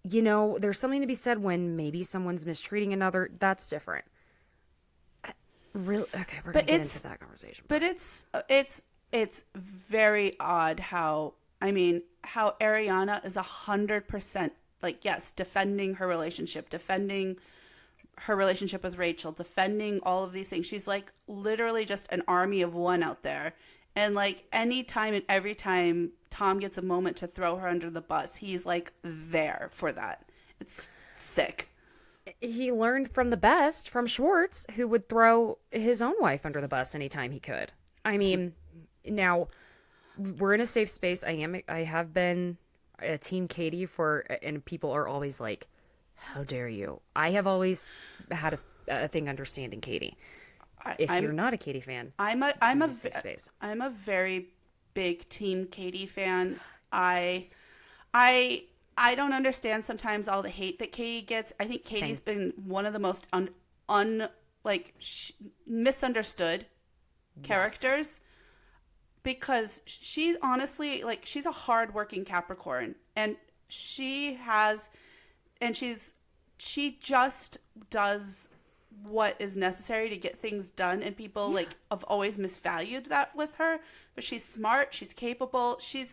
there's something to be said when maybe someone's mistreating another. That's different. Really? Okay, we're going to get into that conversation. But it's very odd how Ariana is 100% like, yes, defending her relationship with Rachel, defending all of these things. She's like literally just an army of one out there. And like anytime and every time Tom gets a moment to throw her under the bus, he's like there for that. It's sick. He learned from the best, from Schwartz, who would throw his own wife under the bus anytime he could. I mean, now we're in a safe space. I have been a team Katie and people are always like, how dare you? I have always had a thing understanding Katie. If you're not a Katie fan, I'm a very big team Katie fan. I don't understand sometimes all the hate that Katie gets. I think Katie's been one of the most misunderstood characters because she's honestly she's a hardworking Capricorn and she just does what is necessary to get things done, and people have always misvalued that with her. But she's smart, she's capable, she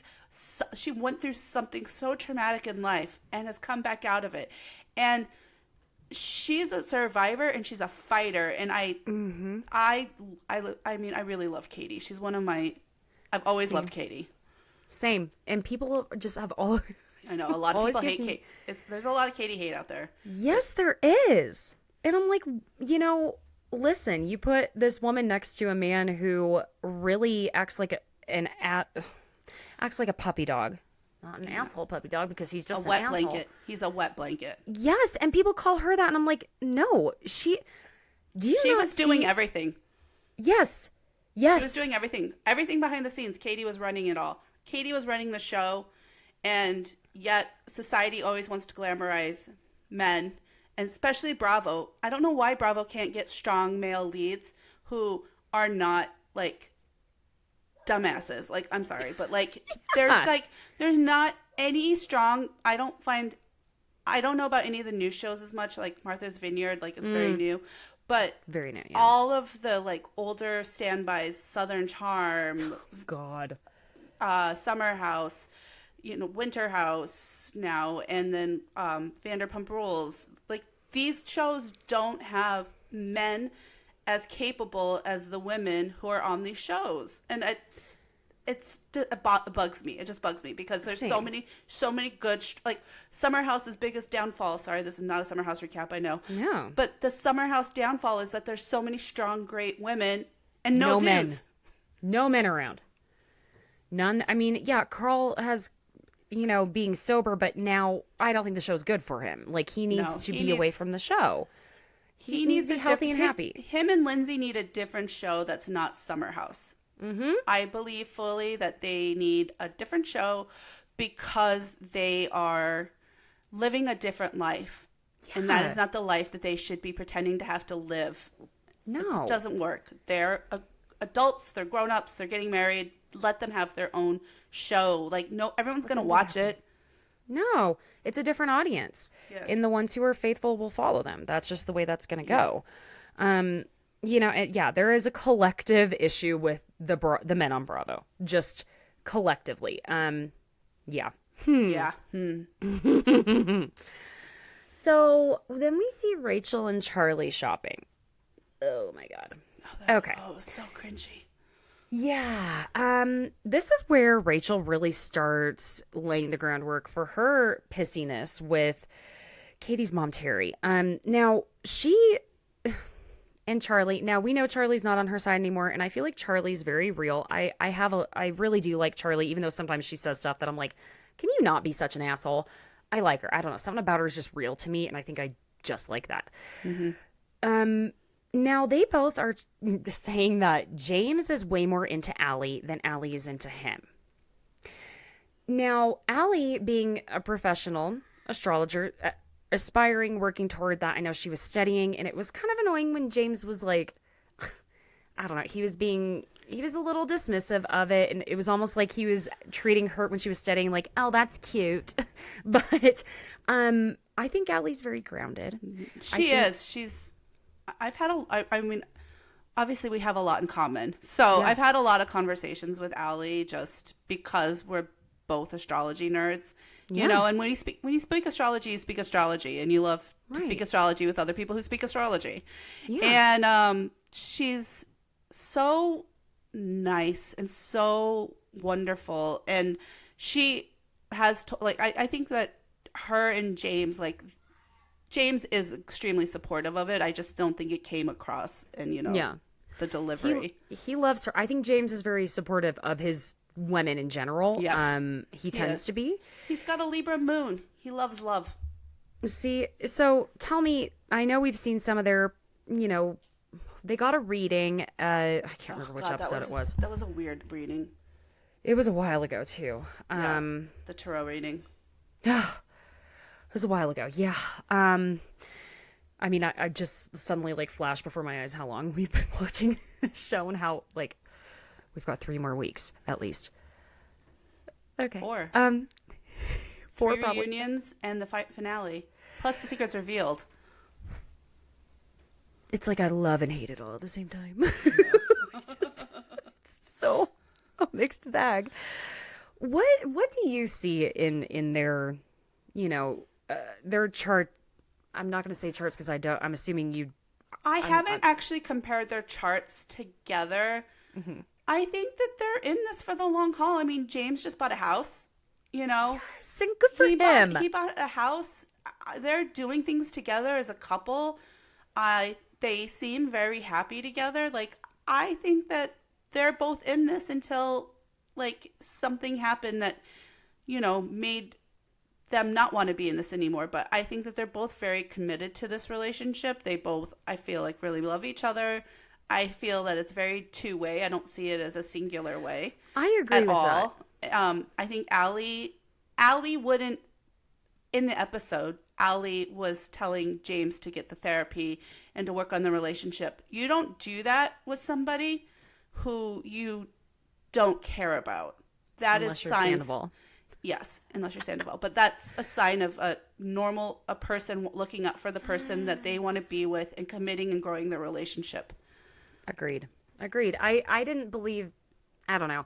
went through something so traumatic in life and has come back out of it, and she's a survivor and she's a fighter. And I really love Katie. She's one of my. I've always loved Katie. Same, and people just have all. I know a lot of people hate Katie. There's a lot of Katie hate out there. Yes, there is. And I'm like, listen, you put this woman next to a man who really acts like a puppy dog. not an asshole puppy dog because he's A just wet an asshole. blanket. He's a wet blanket. Yes, and people call her that, and I'm like, no, she was doing everything. Yes. She was doing everything. Everything behind the scenes. Katie was running it all. Katie was running the show, and yet society always wants to glamorize men, and especially Bravo. I don't know why Bravo can't get strong male leads who are not like dumbasses. Like, I'm sorry, but like there's not any strong. I don't know about any of the new shows as much, like Martha's Vineyard, like it's very new. But very new, yeah. all of the like older standbys, Southern Charm, God, Summer House, Winter House now, and then Vanderpump Rules. Like, these shows don't have men as capable as the women who are on these shows, and it bugs me. It just bugs me because there's so many good like Summer House's biggest downfall. Sorry, this is not a Summer House recap, I know. No. But the Summer House downfall is that there's so many strong, great women and no dudes. Men. No men around. None. I mean, yeah, Carl has, being sober, but now I don't think the show's good for him. Like, he needs to be away from the show. He needs to be healthy and happy. Him and Lindsay need a different show that's not Summer House. Mm-hmm. I believe fully that they need a different show because they are living a different life. Yeah. And that is not the life that they should be pretending to have to live. No. It doesn't work. They're adults, they're grown-ups, they're getting married. Let them have their own show. Like, no, everyone's going to watch it. No, it's a different audience. Yeah. And the ones who are faithful will follow them. That's just the way that's going to go. There is a collective issue with the men on Bravo, just collectively. Yeah. Yeah. So then we see Rachel and Charlie shopping. Oh my God. Okay. Oh, so cringy. Yeah. This is where Rachel really starts laying the groundwork for her pissiness with Katie's mom, Terry. Now she and Charlie. Now we know Charlie's not on her side anymore, and I feel like Charlie's very real. I really do like Charlie, even though sometimes she says stuff that I'm like, can you not be such an asshole? I like her. I don't know. Something about her is just real to me, and I think I just like that. Mm-hmm. Now they both are saying that James is way more into Allie than Allie is into him. Now, Allie, being a professional astrologer, aspiring, working toward that, I know she was studying, and it was kind of annoying when James was like, I don't know, he was a little dismissive of it, and it was almost like he was treating her when she was studying like, oh, that's cute. But I think Allie's very grounded. She is. I mean, obviously we have a lot in common. So yeah. I've had a lot of conversations with Allie just because we're both astrology nerds, you know, and when you speak astrology, you speak astrology, and you love to speak astrology with other people who speak astrology. Yeah. And she's so nice and so wonderful. And she has, I think that her and James, James is extremely supportive of it. I just don't think it came across in, the delivery. He loves her. I think James is very supportive of his women in general. Yes. He tends to be. He's got a Libra moon. He loves love. See, so tell me, I know we've seen some of their, they got a reading. I can't remember which episode it was. That was a weird reading. It was a while ago, too. The tarot reading. It was a while ago, yeah. I mean, I just suddenly flashed before my eyes how long we've been watching the show and how we've got 3 more weeks at least. Okay. 4. 4 3 reunions and the finale, plus the secrets revealed. It's like I love and hate it all at the same time. It's so a mixed bag. What do you see in their their chart? I'm not going to say charts because I'm assuming you. I haven't actually compared their charts together. Mm-hmm. I think that they're in this for the long haul. I mean, James just bought a house, Yes, and good for him. He bought a house. They're doing things together as a couple. They seem very happy together. I think that they're both in this until something happened that made them not want to be in this anymore. But I think that they're both very committed to this relationship. They both, I feel like, really love each other. I feel that it's very two-way. I don't see it as a singular way. I agree at with all. that. I think Allie wouldn't, in the episode, Allie was telling James to get the therapy and to work on the relationship. You don't do that with somebody who you don't care about. That Unless is you're signs. Sandoval. Yes, unless you're Sandoval. But that's a sign of a person looking up for the person that they want to be with and committing and growing their relationship. Agreed. I didn't believe, I don't know.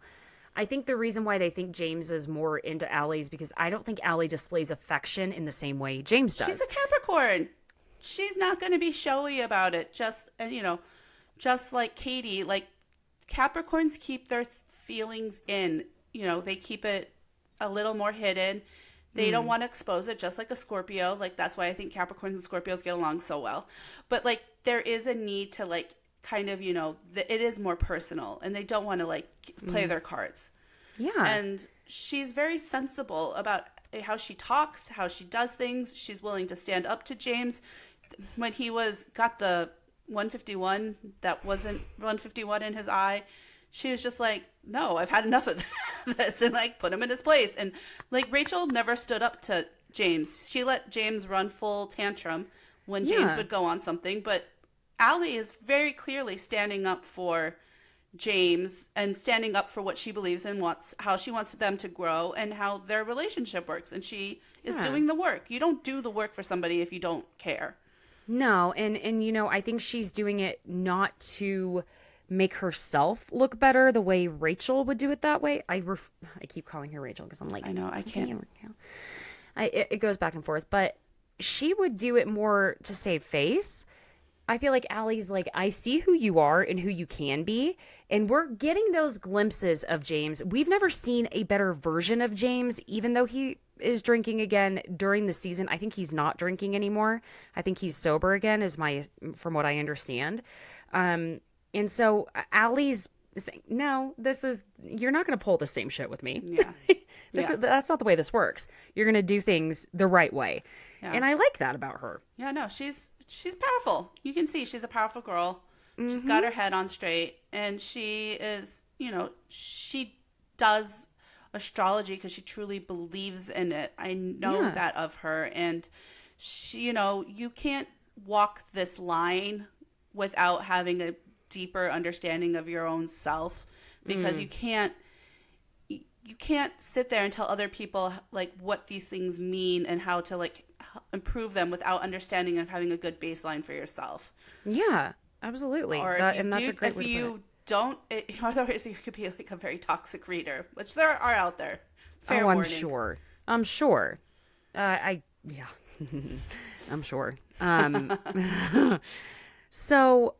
I think the reason why they think James is more into Allie is because I don't think Allie displays affection in the same way James does. She's a Capricorn. She's not going to be showy about it. Just like Katie, like Capricorns keep their feelings in. They keep it a little more hidden. They don't want to expose it, just like a Scorpio. Like, that's why I think Capricorns and Scorpios get along so well. But, like, there is a need to, like, kind of, it is more personal. And they don't want to, like, play their cards. Yeah. And she's very sensible about how she talks, how she does things. She's willing to stand up to James. When he got the 151 that wasn't 151 in his eye, she was just like, no, I've had enough of this, and like put him in his place. And like Rachel never stood up to James. She let James run full tantrum when James would go on something. But Allie is very clearly standing up for James and standing up for what she believes in, how she wants them to grow and how their relationship works. And she is doing the work. You don't do the work for somebody if you don't care. No, and I think she's doing it not to make herself look better the way Rachel would do it that way. I keep calling her Rachel because I'm like, I know, I can't. It goes back and forth, but she would do it more to save face. I feel like Allie's like, I see who you are and who you can be, and we're getting those glimpses of James. We've never seen a better version of James, even though he is drinking again during the season. I think he's not drinking anymore. I think he's sober again, from what I understand. And so Allie's saying, no, you're not going to pull the same shit with me. Yeah. That's not the way this works. You're going to do things the right way. Yeah. And I like that about her. Yeah, no, she's powerful. You can see she's a powerful girl. Mm-hmm. She's got her head on straight, and she is, she does astrology because she truly believes in it. I know that of her. And she, you can't walk this line without having a deeper understanding of your own self, because you can't sit there and tell other people like what these things mean and how to like improve them without understanding and having a good baseline for yourself. Yeah, absolutely. Or that's a great way to put it. If you don't, otherwise you could be like a very toxic reader, which there are out there. Fair warning. I'm sure. Yeah, I'm sure. So,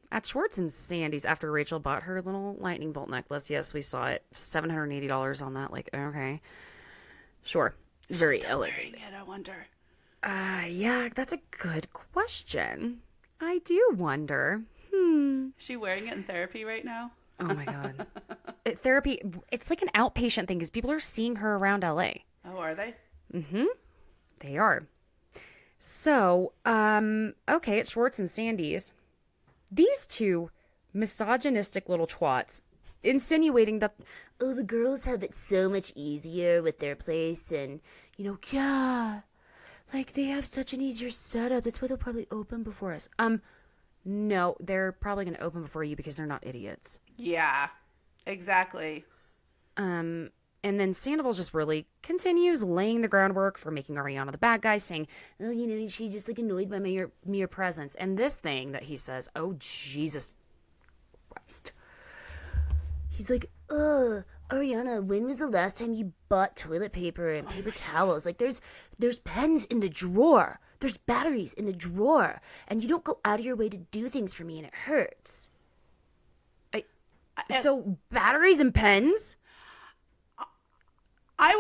at Schwartz and Sandy's, after Rachel bought her little lightning bolt necklace, yes, we saw it, $780 on that. Like, okay, sure, very elevated. It, I wonder. Yeah, that's a good question. I do wonder. Is she wearing it in therapy right now? Oh my god, therapy. It's like an outpatient thing because people are seeing her around LA. Oh, are they? Mm-hmm. They are. So, okay, at Schwartz and Sandy's, these two misogynistic little twats insinuating that, oh, the girls have it so much easier with their place, and, yeah, like, they have such an easier setup. That's why they'll probably open before us. No, they're probably going to open before you because they're not idiots. Yeah, exactly. And then Sandoval just really continues laying the groundwork for making Ariana the bad guy, saying, oh, she's just like annoyed by my mere presence. And this thing that he says, oh, Jesus Christ. He's like, Ariana, when was the last time you bought toilet paper and paper towels? Like, there's pens in the drawer. There's batteries in the drawer. And you don't go out of your way to do things for me, and it hurts. So batteries and pens? I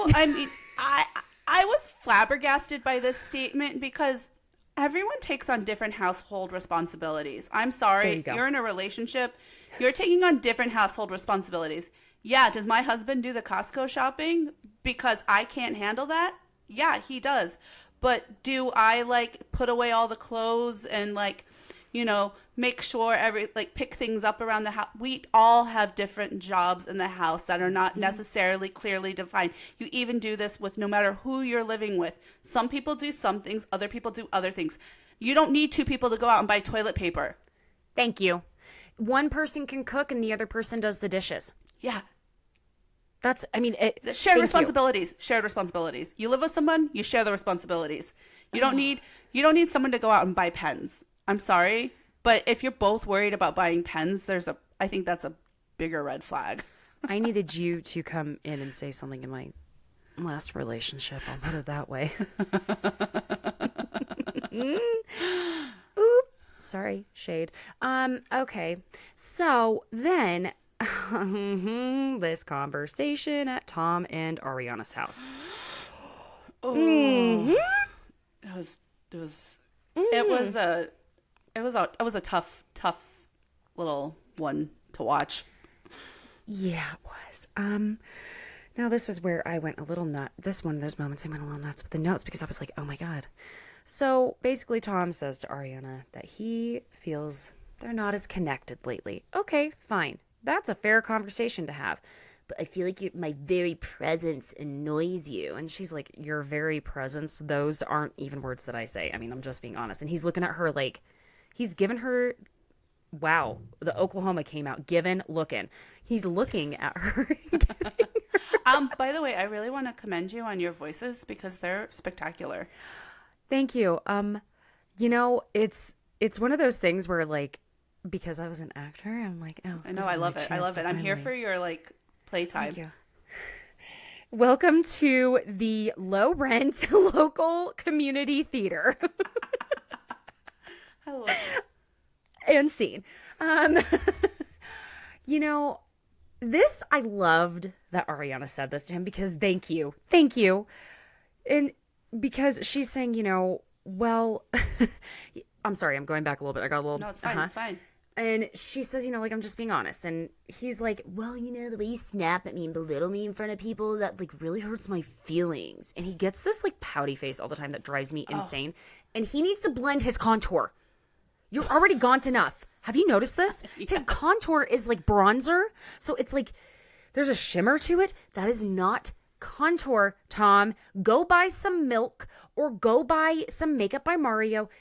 was flabbergasted by this statement because everyone takes on different household responsibilities. I'm sorry, you're in a relationship. You're taking on different household responsibilities. Yeah, does my husband do the Costco shopping? because I can't handle that? Yeah, he does. But do I like put away all the clothes and like, you know, make sure pick things up around the house? We all have different jobs in the house that are not necessarily clearly defined. You even do this with no matter who you're living with. Some people do some things, other people do other things. You don't need two people to go out and buy toilet paper. Thank you. One person can cook and the other person does the dishes. Yeah. That's, I mean, shared responsibilities. Shared responsibilities. You live with someone, you share the responsibilities. You don't need someone to go out and buy pens. I'm sorry, but if you're both worried about buying pens, I think that's a bigger red flag. I needed you to come in and say something in my last relationship. I'll put it that way. Oop. Sorry, shade. Okay. So then this conversation at Tom and Ariana's house. Oh. It was a tough little one to watch. Yeah, it was. Now this is where I went a little nuts. This one of those moments I went a little nuts with the notes because I was like, oh my God. So basically Tom says to Ariana that he feels they're not as connected lately. Okay, fine. That's a fair conversation to have. But I feel like my very presence annoys you. And she's like, your very presence? Those aren't even words that I say. I mean, I'm just being honest. And he's looking at her like, he's given her, wow, the Oklahoma came out, given, looking. He's looking at her. By the way, I really want to commend you on your voices because they're spectacular. Thank you. You know, it's one of those things where like, because I was an actor, I'm like, oh. I know, I love it. I love it. I'm here for your like playtime. Thank you. Welcome to the low rent local community theater. I love it. And scene. You know, this, I loved that Ariana said this to him because thank you. And because she's saying, you know, well, I'm sorry, I'm going back a little bit. I got a little. No, it's fine. It's fine. And she says, you know, like, I'm just being honest. And he's like, well, you know, the way you snap at me and belittle me in front of people, that, like, really hurts my feelings. And he gets this, like, pouty face all the time that drives me insane. And he needs to blend his contour. You're already gaunt enough. Have you noticed this? Yes. His contour is, like, bronzer. So it's, like, there's a shimmer to it. That is not contour, Tom. Go buy some milk or go buy some makeup by Mario.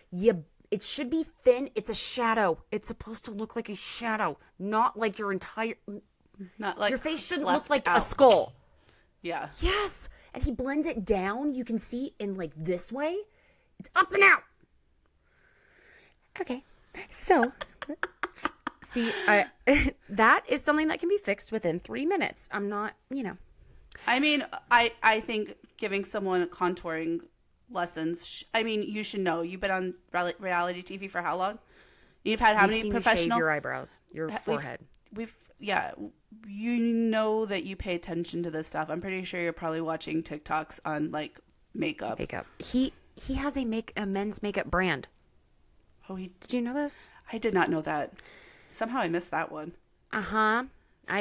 It should be thin. It's a shadow. It's supposed to look like a shadow, not like your entire. Not like your face shouldn't look like a skull. Yeah. Yes, and he blends it down. You can see in like this way. It's up and out. Okay, so see, that is something that can be fixed within 3 minutes. I'm not, you know. I mean, I think giving someone contouring lessons. I mean, you should know. You've been on reality TV for how long? You've had how many professional? You shave your eyebrows, your forehead. You know that you pay attention to this stuff. I'm pretty sure you're probably watching TikToks on like makeup. He has a men's makeup brand. Oh, did you know this? I did not know that. Somehow I missed that one. I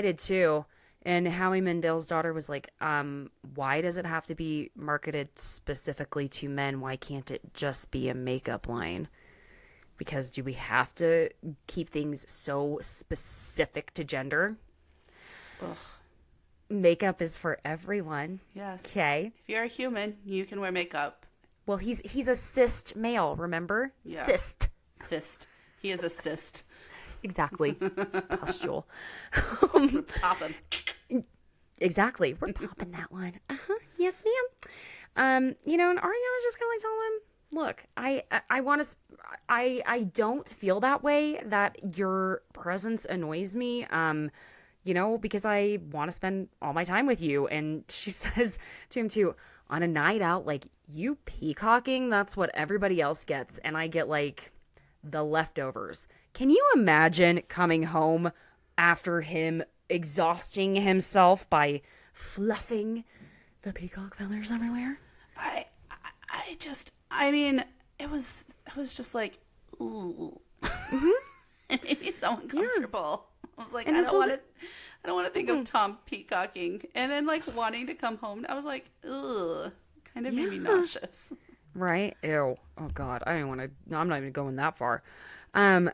did too. And Howie Mandel's daughter was like, why does it have to be marketed specifically to men? Why can't it just be a makeup line? Because do we have to keep things so specific to gender? Ugh. Makeup is for everyone. Yes. Okay. If you're a human, you can wear makeup. Well, he's a cis male, remember? Yeah. Cyst. He is a cyst. Exactly. Pustule. We're popping. Exactly. We're popping that one. Yes, ma'am. You know, and Ariana's just kind of like telling him, look, I want to, I don't feel that way, that your presence annoys me, you know, because I want to spend all my time with you. And she says to him too, on a night out, like, you peacocking, that's what everybody else gets. And I get like the leftovers. Can you imagine coming home after him exhausting himself by fluffing the peacock feathers everywhere? I mean, it was just like, ooh. Mm-hmm. It made me so uncomfortable. Yeah. I was like, I I don't want to think of Tom peacocking and then like wanting to come home. I was like, ugh, kind of made me nauseous. Right? Ew. Oh God. I don't want to. No, I'm not even going that far.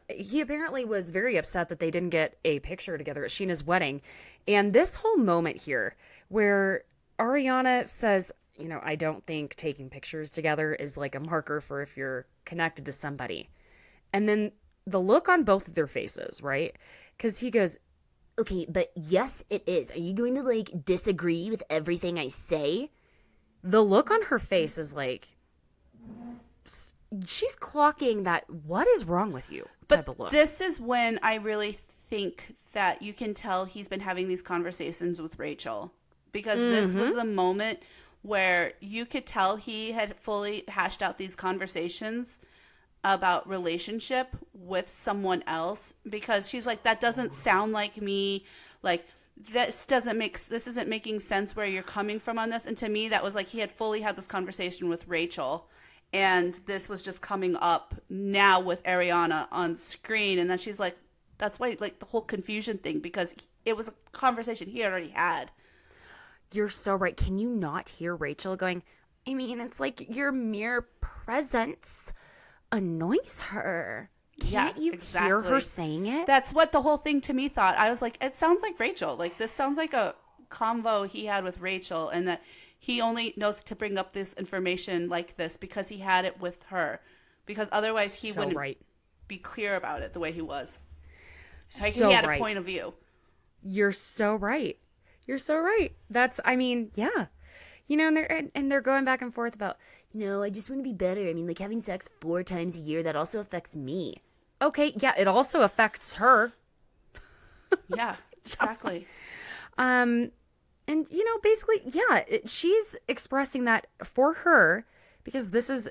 He apparently was very upset that they didn't get a picture together at Sheena's wedding. And this whole moment here where Ariana says, you know, I don't think taking pictures together is like a marker for if you're connected to somebody. And then the look on both of their faces, right? Because he goes, okay, but yes, it is. Are you going to like disagree with everything I say? The look on her face is like, she's clocking that what is wrong with you type of look. This is when I really think that you can tell he's been having these conversations with Rachel, because this was the moment where you could tell he had fully hashed out these conversations about relationship with someone else, because she's like, that doesn't sound like me, like this isn't making sense where you're coming from on this. And to me, that was like he had fully had this conversation with Rachel, and this was just coming up now with Ariana on screen. And then she's like, that's why, like, the whole confusion thing, because it was a conversation he already had. You're so right. Can you not hear Rachel going, I mean, it's like your mere presence annoys her. Can't you hear her saying it? That's what the whole thing to me thought. I was like, it sounds like Rachel. Like, this sounds like a convo he had with Rachel, and that he only knows to bring up this information like this because he had it with her. Because otherwise he wouldn't be clear about it the way he was. Like, he had a point of view. You're so right. You're so right. That's, I mean, yeah. You know, and they're going back and forth about, no, I just want to be better. I mean, like, having sex 4 times a year, that also affects me. Okay, yeah, it also affects her. Yeah, exactly. And, you know, basically, yeah, she's expressing that for her, because this is,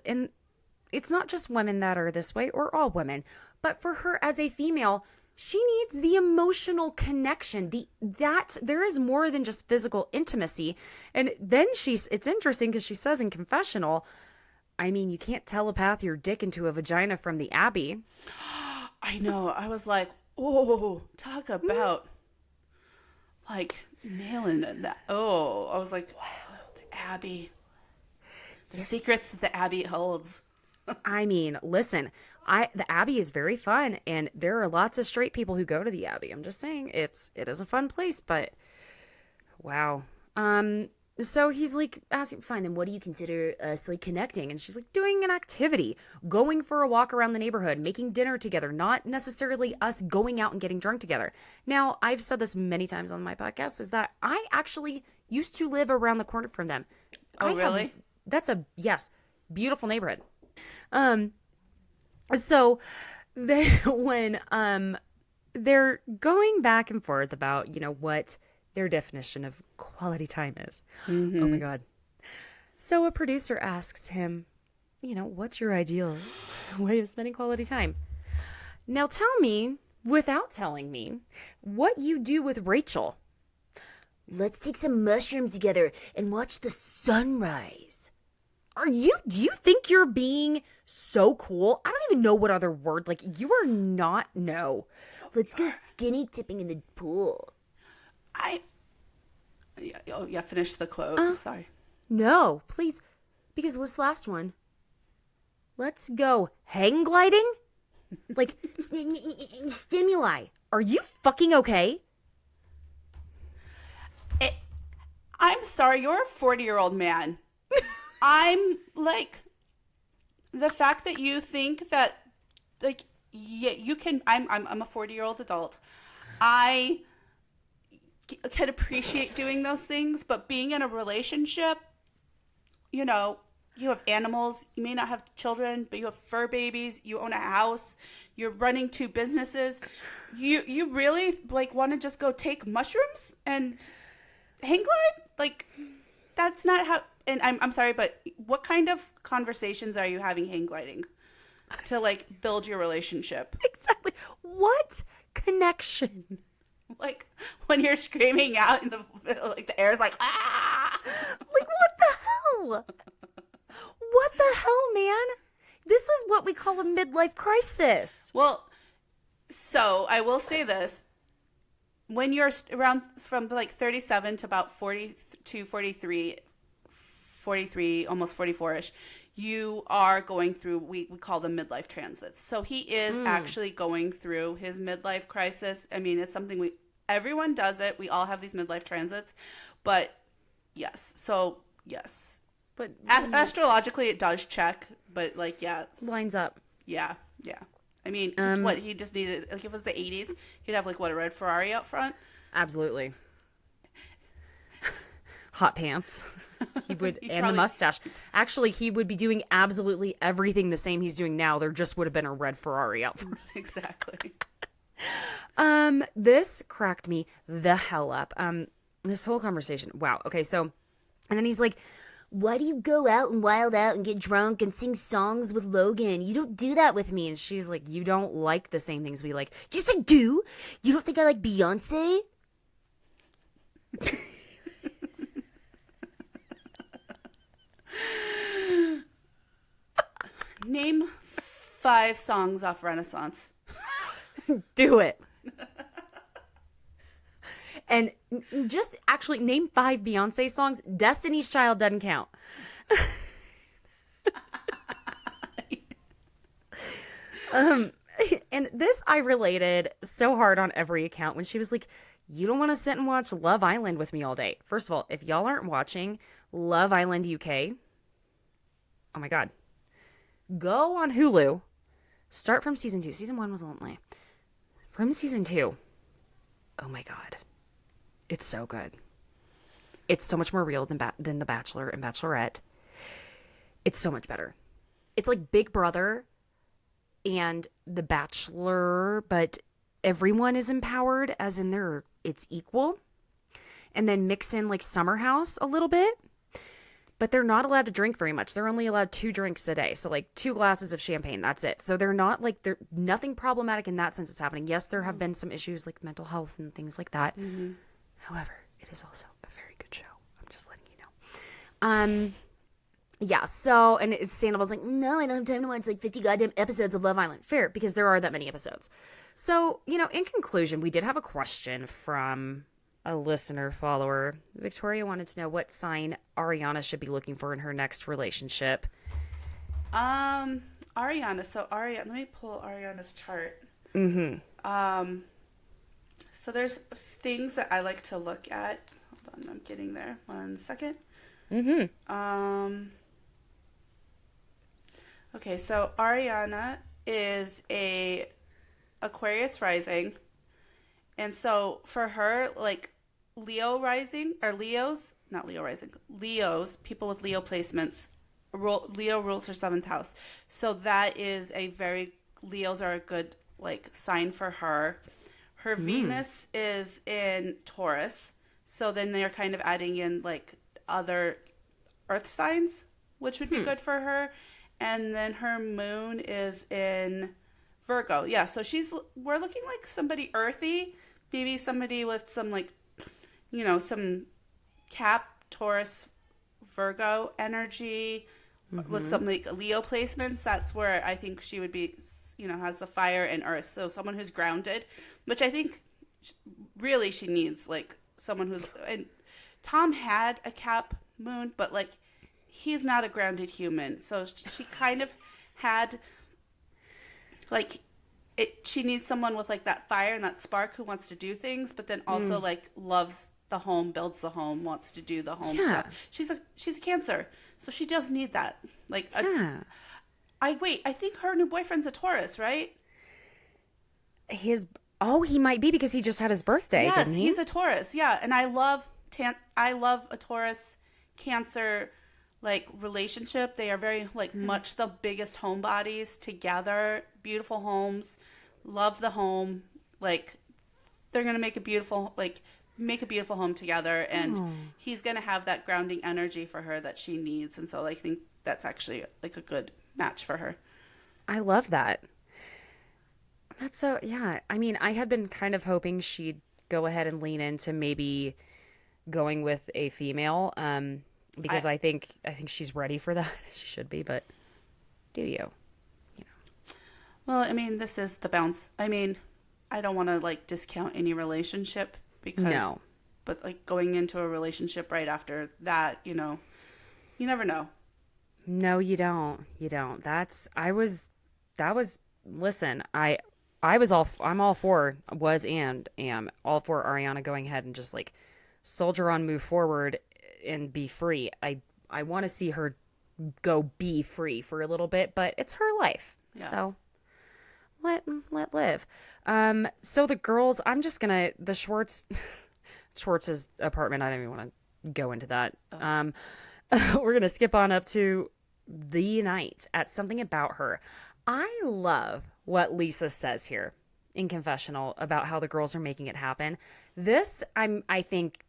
it's not just women that are this way, or all women, but for her as a female, she needs the emotional connection, that there is more than just physical intimacy. And then it's interesting because she says in confessional, I mean, you can't telepath your dick into a vagina from the Abbey. I know. I was like, oh, talk about like nailing that. Oh, I was like, wow, the Abbey, the secrets that the Abbey holds. I mean, listen, the Abbey is very fun, and there are lots of straight people who go to the Abbey. I'm just saying, it is a fun place, but wow. So he's like asking, fine, then what do you consider us like connecting? And she's like, doing an activity, going for a walk around the neighborhood, making dinner together, not necessarily us going out and getting drunk together. Now, I've said this many times on my podcast, is that I actually used to live around the corner from them. Oh, really? That's beautiful neighborhood. So when they're going back and forth about, you know, what their definition of quality time is. Mm-hmm. Oh my God. So a producer asks him, you know, what's your ideal way of spending quality time? Now tell me, without telling me, what you do with Rachel. Let's take some mushrooms together and watch the sunrise. Do you think you're being so cool? I don't even know what other word, like, you are not, no. Let's go skinny tipping in the pool. Finish the quote. Sorry. No, please, because this last one. Let's go hang gliding? Like, stimuli. Are you fucking okay? I'm sorry, you're a 40-year-old man. I'm like, the fact that you think that, like, yeah, you can. I'm a 40-year-old adult. I can appreciate doing those things, but being in a relationship, you know, you have animals. You may not have children, but you have fur babies. You own a house. You're running 2 businesses. You really like want to just go take mushrooms and hang glide? Like, that's not how. And I'm sorry, but what kind of conversations are you having hang gliding to like build your relationship? Exactly. What connection? Like when you're screaming out in the like the air's like ah. Like what the hell? What the hell, man? This is what we call a midlife crisis. Well, so I will say this. when you're around from like 37 to about 42, 43, almost 44-ish, you are going through, we call them midlife transits. So he is actually going through his midlife crisis. I mean, it's something everyone does it. We all have these midlife transits. But yes. So yes. But astrologically it does check, but like, yeah. Lines up. Yeah. Yeah. I mean, what he just needed, like if it was the 80s, he'd have like a red Ferrari out front. Absolutely. Hot pants. He would, and the mustache. Actually, he would be doing absolutely everything the same he's doing now. There just would have been a red Ferrari out front. Exactly. This cracked me the hell up. This whole conversation. Wow. Okay, so, and then he's like, why do you go out and wild out and get drunk and sing songs with Logan? You don't do that with me. And she's like, you don't like the same things we like. Yes, I do. You don't think I like Beyonce? Name 5 songs off Renaissance. Do it. And just actually name 5 Beyonce songs. Destiny's Child doesn't count. And this I related so hard on every account when she was like, you don't want to sit and watch Love Island with me all day. First of all, if y'all aren't watching Love Island UK, oh my God, go on Hulu. Start from season 2. Season 1 was lonely. From season 2, oh my God, it's so good. It's so much more real than The Bachelor and Bachelorette. It's so much better. It's like Big Brother and The Bachelor, but everyone is empowered, as in it's equal. And then mix in like Summer House a little bit. But they're not allowed to drink very much. They're only allowed 2 drinks a day. So like 2 glasses of champagne, that's it. So they're nothing problematic in that sense is happening. Yes, there have been some issues like mental health and things like that. Mm-hmm. However, it is also a very good show. I'm just letting you know. Yeah, so, and Sandoval's like, no, I don't have time to watch like 50 goddamn episodes of Love Island. Fair, because there are that many episodes. So, in conclusion, we did have a question from a listener follower. Victoria wanted to know what sign Ariana should be looking for in her next relationship. Ariana. So let me pull Ariana's chart. Mm-hmm. So there's things that I like to look at. Hold on, I'm getting there. 1 second. Mm-hmm. Okay, so Ariana is a Aquarius rising. And so for her, like Leo rising, or Leos, not Leo rising, Leos, people with Leo placements, Leo rules her 7th house. So that is Leos are a good like sign for her. Her Venus is in Taurus. So then they're kind of adding in like other earth signs, which would be good for her. And then her moon is in Virgo. Yeah, so we're looking like somebody earthy, maybe somebody with some like, some Cap, Taurus, Virgo energy with some like Leo placements. That's where I think she would be, has the fire and earth. So someone who's grounded, which I think really she needs, like someone who's, and Tom had a Cap moon, but like he's not a grounded human. So she kind of had like she needs someone with like that fire and that spark who wants to do things, but then also like loves the home, builds the home, wants to do the home stuff. She's a Cancer, so she does need that. Like, I think her new boyfriend's a Taurus, right? He might be because he just had his birthday. Yes, didn't he? He's a Taurus. Yeah, and I love a Taurus Cancer like relationship. They are very like much the biggest homebodies together. Beautiful homes, love the home. Like they're gonna make a beautiful home together, and he's gonna have that grounding energy for her that she needs. And so I think that's actually like a good match for her. I love that. That's so, yeah. I mean, I had been kind of hoping she'd go ahead and lean into maybe going with a female, because I think she's ready for that. She should be, but do you? Well, I mean, this is the bounce. I mean, I don't want to like discount any relationship because, No. but like going into a relationship right after that, you never know. No, you don't. You don't. Listen, I'm all for, and am all for Ariana going ahead and just like soldier on, move forward and be free. I want to see her go be free for a little bit, but it's her life. Yeah. So let live. So the girls, the Schwartz's apartment, I don't even want to go into that. We're going to skip on up to the night at Something About Her. I love what Lisa says here in confessional about how the girls are making it happen. This, I think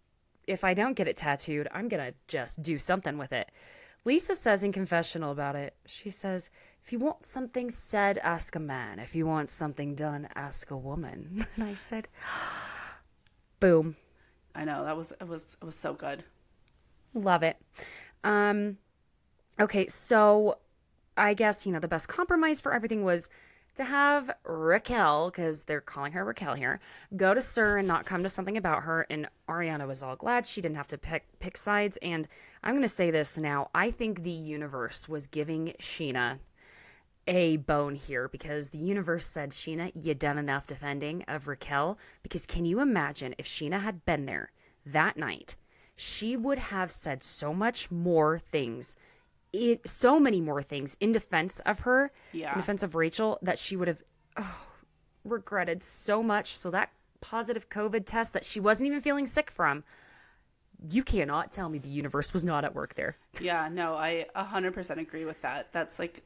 if I don't get it tattooed, I'm going to just do something with it. Lisa says in confessional about it, she says, if you want something said, ask a man. If you want something done, ask a woman. And I said, boom. I know, it was so good. Love it. Okay, so I guess, the best compromise for everything was to have Raquel, because they're calling her Raquel here, go to Sir and not come to Something About Her. And Ariana was all glad she didn't have to pick sides. And I'm going to say this now. I think the universe was giving Sheena a bone here because the universe said, Sheena, you done enough defending of Raquel. Because can you imagine if Sheena had been there that night? She would have said so much more things. So many more things in defense of her, in defense of Rachel, that she would have regretted so much. So that positive COVID test that she wasn't even feeling sick from, you cannot tell me the universe was not at work there. Yeah, no, I 100% agree with that. That's like,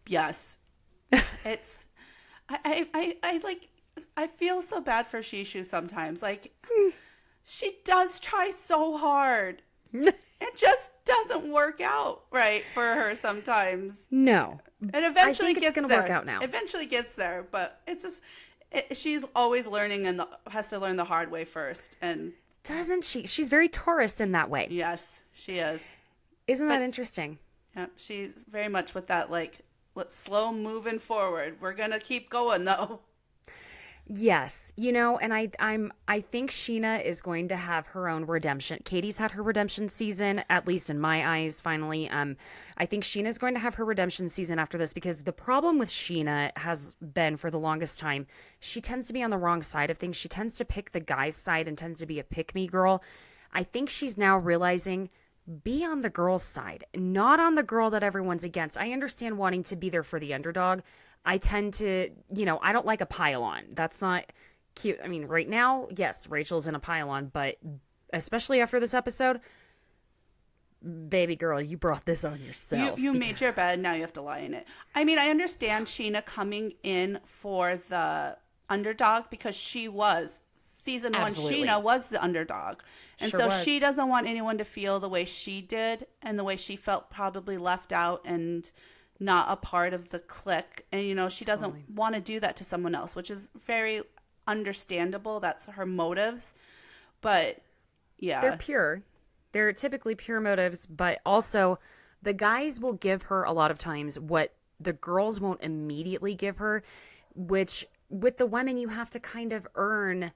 yes. It's, I feel so bad for Shishu sometimes. Like, she does try so hard. It just doesn't work out right for her sometimes. No. And eventually I think gets it's there. Work out now. Eventually gets there, but it's just she's always learning and has to learn the hard way first. And doesn't she? She's very Taurus in that way. Yes, she is. Isn't that interesting? Yeah, she's very much with that like, let's slow moving forward. We're gonna keep going though. Yes, and I think Sheena is going to have her own redemption. Katie's had her redemption season, at least in my eyes, finally. I think Sheena is going to have her redemption season after this because the problem with Sheena has been for the longest time, she tends to be on the wrong side of things. She tends to pick the guy's side and tends to be a pick-me girl. I think she's now realizing, be on the girl's side, not on the girl that everyone's against. I understand wanting to be there for the underdog. I tend to, I don't like a pile-on. That's not cute. I mean, right now, yes, Rachel's in a pile-on, but especially after this episode, baby girl, you brought this on yourself. You made your bed, now you have to lie in it. I mean, I understand Sheena coming in for the underdog because she was, season Absolutely. 1, Sheena was the underdog. And Sure so was. she doesn't want anyone to feel the way she did and the way she felt probably left out and not a part of the clique. And, she doesn't want to do that to someone else, which is very understandable. That's her motives. But, yeah. They're pure. They're typically pure motives, but also the guys will give her a lot of times what the girls won't immediately give her, which with the women, you have to kind of earn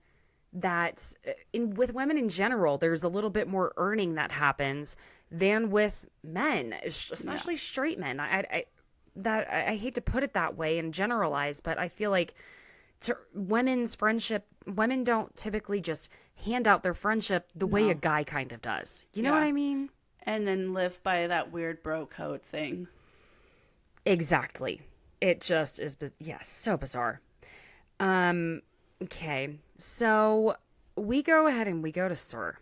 that. With women in general, there's a little bit more earning that happens than with men, especially straight men. I hate to put it that way and generalize, but I feel like women's friendship, women don't typically just hand out their friendship the way a guy kind of does. You know what I mean? And then live by that weird bro code thing. Exactly. It just is, so bizarre. Okay, so we go ahead and we go to Sir.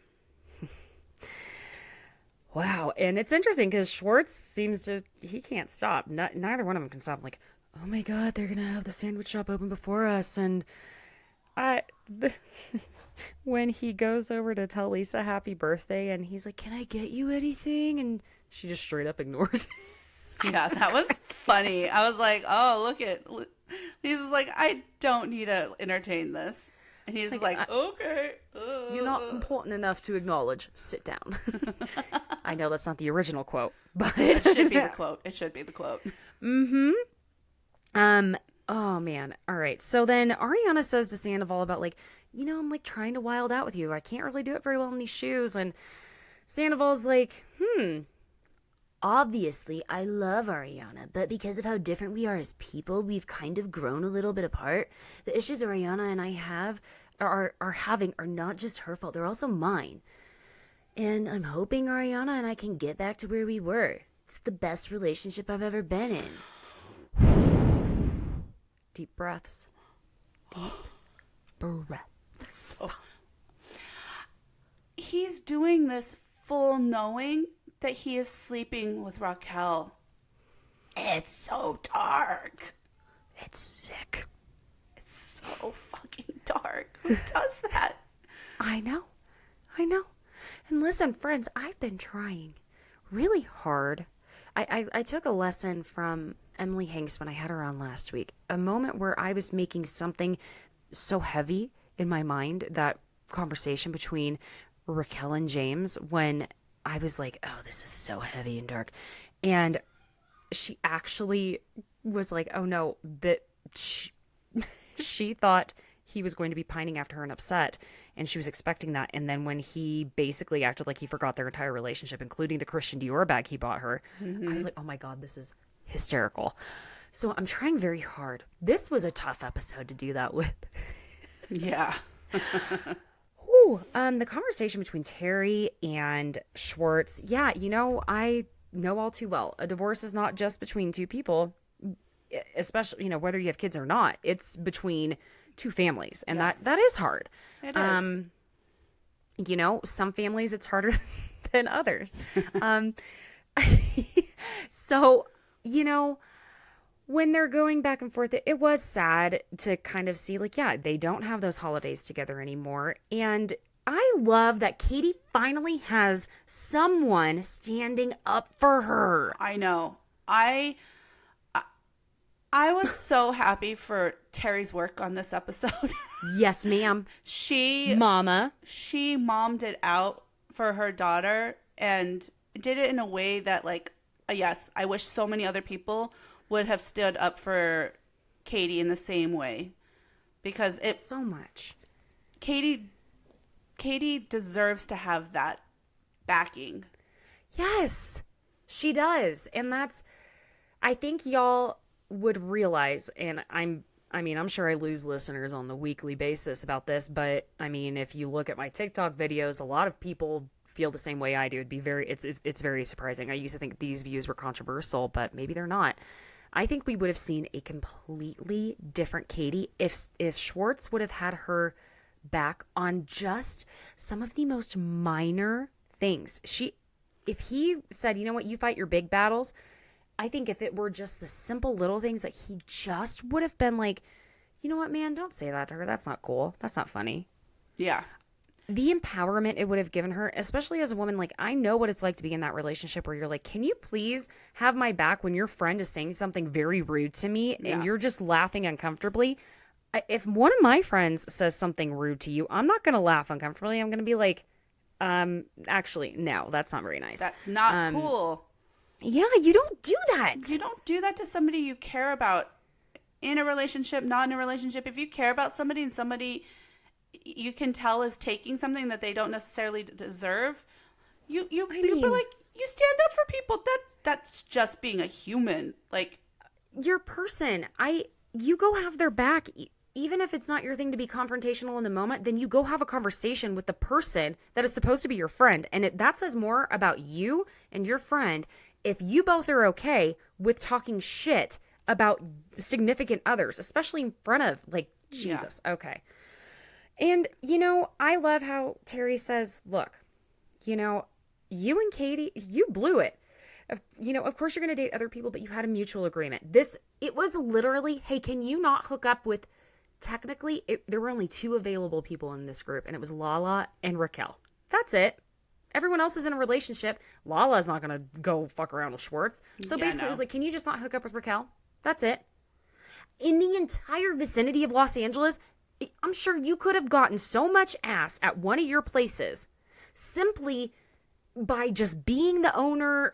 Wow, and it's interesting because Schwartz he can't stop. Neither one of them can stop. I'm like, oh my God, they're going to have the sandwich shop open before us. And when he goes over to tell Lisa happy birthday and he's like, can I get you anything? And she just straight up ignores him. Yeah, that was funny. I was like, oh, look at Lisa's like, I don't need to entertain this. And he's like, okay. You're not important enough to acknowledge. Sit down. I know that's not the original quote, but it should be the quote. It should be the quote. Mm-hmm. Oh man. All right. So then Ariana says to Sandoval about like, I'm like trying to wild out with you. I can't really do it very well in these shoes. And Sandoval's like, obviously I love Ariana, but because of how different we are as people, we've kind of grown a little bit apart. The issues Ariana and I are having are not just her fault, they're also mine. And I'm hoping Ariana and I can get back to where we were. It's the best relationship I've ever been in. Deep breaths. Deep breaths. So he's doing this full knowing that he is sleeping with Raquel. It's so dark. It's sick. It's so fucking dark. Who does that? I know. And listen, friends, I've been trying really hard. I took a lesson from Emily Hanks when I had her on last week. A moment where I was making something so heavy in my mind, that conversation between Raquel and James, when I was like, oh, this is so heavy and dark. And she actually was like, oh no, that she thought he was going to be pining after her and upset, and she was expecting that. And then when he basically acted like he forgot their entire relationship, including the Christian Dior bag he bought her, I was like, oh my God, this is hysterical. So I'm trying very hard. This was a tough episode to do that with. Yeah. Ooh, the conversation between Terry and Schwartz. Yeah, I know all too well. A divorce is not just between two people, especially, whether you have kids or not. It's between two families, and yes. that is hard. It is. Some families it's harder than others. So, when they're going back and forth, it was sad to kind of see, like, yeah, they don't have those holidays together anymore. And I love that Katie finally has someone standing up for her. I know. I was so happy for Terry's work on this episode. Yes, ma'am. She mommed it out for her daughter and did it in a way that, like, yes, I wish so many other people would have stood up for Katie in the same way, because it so much. Katie deserves to have that backing. Yes, she does. And I think y'all would realize, and I'm sure I lose listeners on the weekly basis about this, but if you look at my TikTok videos, a lot of people feel the same way I do. It's very surprising. I used to think these views were controversial, but maybe they're not. I think we would have seen a completely different Katie if Schwartz would have had her back on just some of the most minor things. If he said, you know what, you fight your big battles, I think if it were just the simple little things, that he just would have been like, you know what, man, don't say that to her. That's not cool. That's not funny. Yeah. The empowerment it would have given her, especially as a woman, like, I know what it's like to be in that relationship where you're like, can you please have my back when your friend is saying something very rude to me and you're just laughing uncomfortably? If one of my friends says something rude to you, I'm not going to laugh uncomfortably. I'm going to be like, actually, no, that's not very nice. That's not cool. Yeah, you don't do that. You don't do that to somebody you care about in a relationship, not in a relationship. If you care about somebody and somebody you can tell is taking something that they don't necessarily deserve, you be like, you stand up for people. That's just being a human. Like, your person, you go have their back. Even if it's not your thing to be confrontational in the moment, then you go have a conversation with the person that is supposed to be your friend. And that says more about you and your friend if you both are okay with talking shit about significant others, especially in front of, like, Jesus. Yeah. Okay. And, I love how Terry says, look, you and Katie, you blew it. Of course you're going to date other people, but you had a mutual agreement. It was literally, hey, can you not hook up with, technically, there were only two available people in this group, and it was Lala and Raquel. That's it. Everyone else is in a relationship. Lala's not going to go fuck around with Schwartz. So basically, it was like, can you just not hook up with Raquel? That's it. In the entire vicinity of Los Angeles, I'm sure you could have gotten so much ass at one of your places simply by just being the owner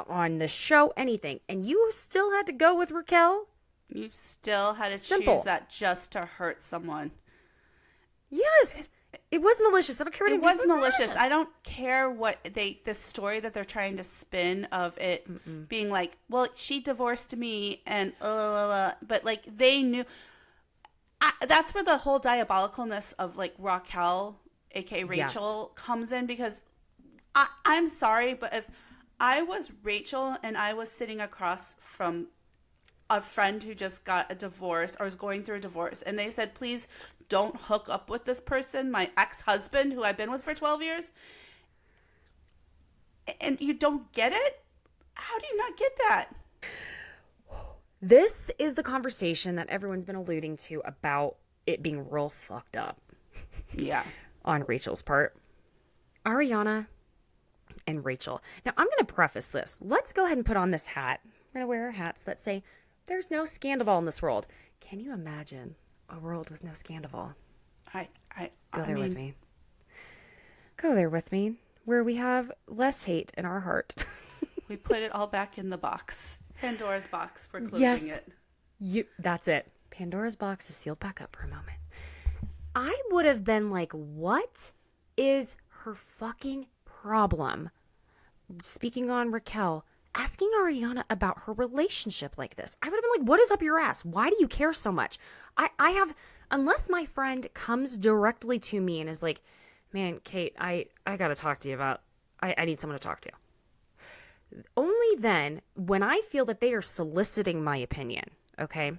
on the show, anything. And you still had to go with Raquel? You still had to Simple. choose that just to hurt someone. Yes. It was malicious. I don't care what It was malicious. I don't care what the story that they're trying to spin of it being like, well, she divorced me and but like they knew. That's where the whole diabolicalness of like Raquel, aka Rachel, comes in, because I'm sorry, but if I was Rachel and I was sitting across from a friend who just got a divorce or is going through a divorce, and they said, please don't hook up with this person, my ex-husband who I've been with for 12 years, and you don't get it? How do you not get that? This is the conversation that everyone's been alluding to about it being real fucked up. Yeah. On Rachel's part. Ariana and Rachel. Now, I'm going to preface this. Let's go ahead and put on this hat. We're going to wear our hats that say, there's no Scandoval in this world. Can you imagine a world with no Scandoval? Go there with me. Go there with me. Where we have less hate in our heart. We put it all back in the box. Pandora's box for closing it. That's it. Pandora's box is sealed back up for a moment. I would have been like, what is her fucking problem? Speaking on Raquel, asking Ariana about her relationship like this. I would have been like, what is up your ass? Why do you care so much? I have, unless my friend comes directly to me and is like, man, Kate, I got to talk to you about, I need someone to talk to. Only then, when I feel that they are soliciting my opinion, okay,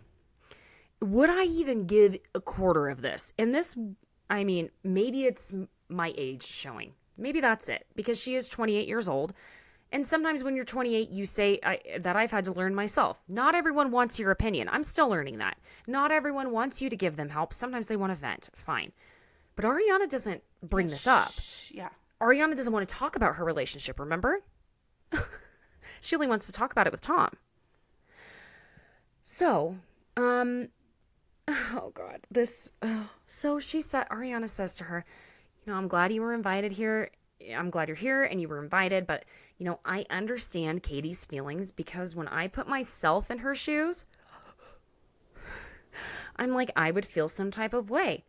would I even give a quarter of this? And this, I mean, maybe it's my age showing. Maybe that's it, because she is 28 years old. And sometimes when you're 28, you say that I've had to learn myself. Not everyone wants your opinion. I'm still learning that. Not everyone wants you to give them help. Sometimes they want to vent. Fine. But Ariana doesn't bring this up. Yeah. Ariana doesn't want to talk about her relationship, remember? She only wants to talk about it with Tom. So, oh God, so Ariana says to her, I'm glad you were invited here. I'm glad you're here and you were invited, but, I understand Katie's feelings, because when I put myself in her shoes, I'm like, I would feel some type of way.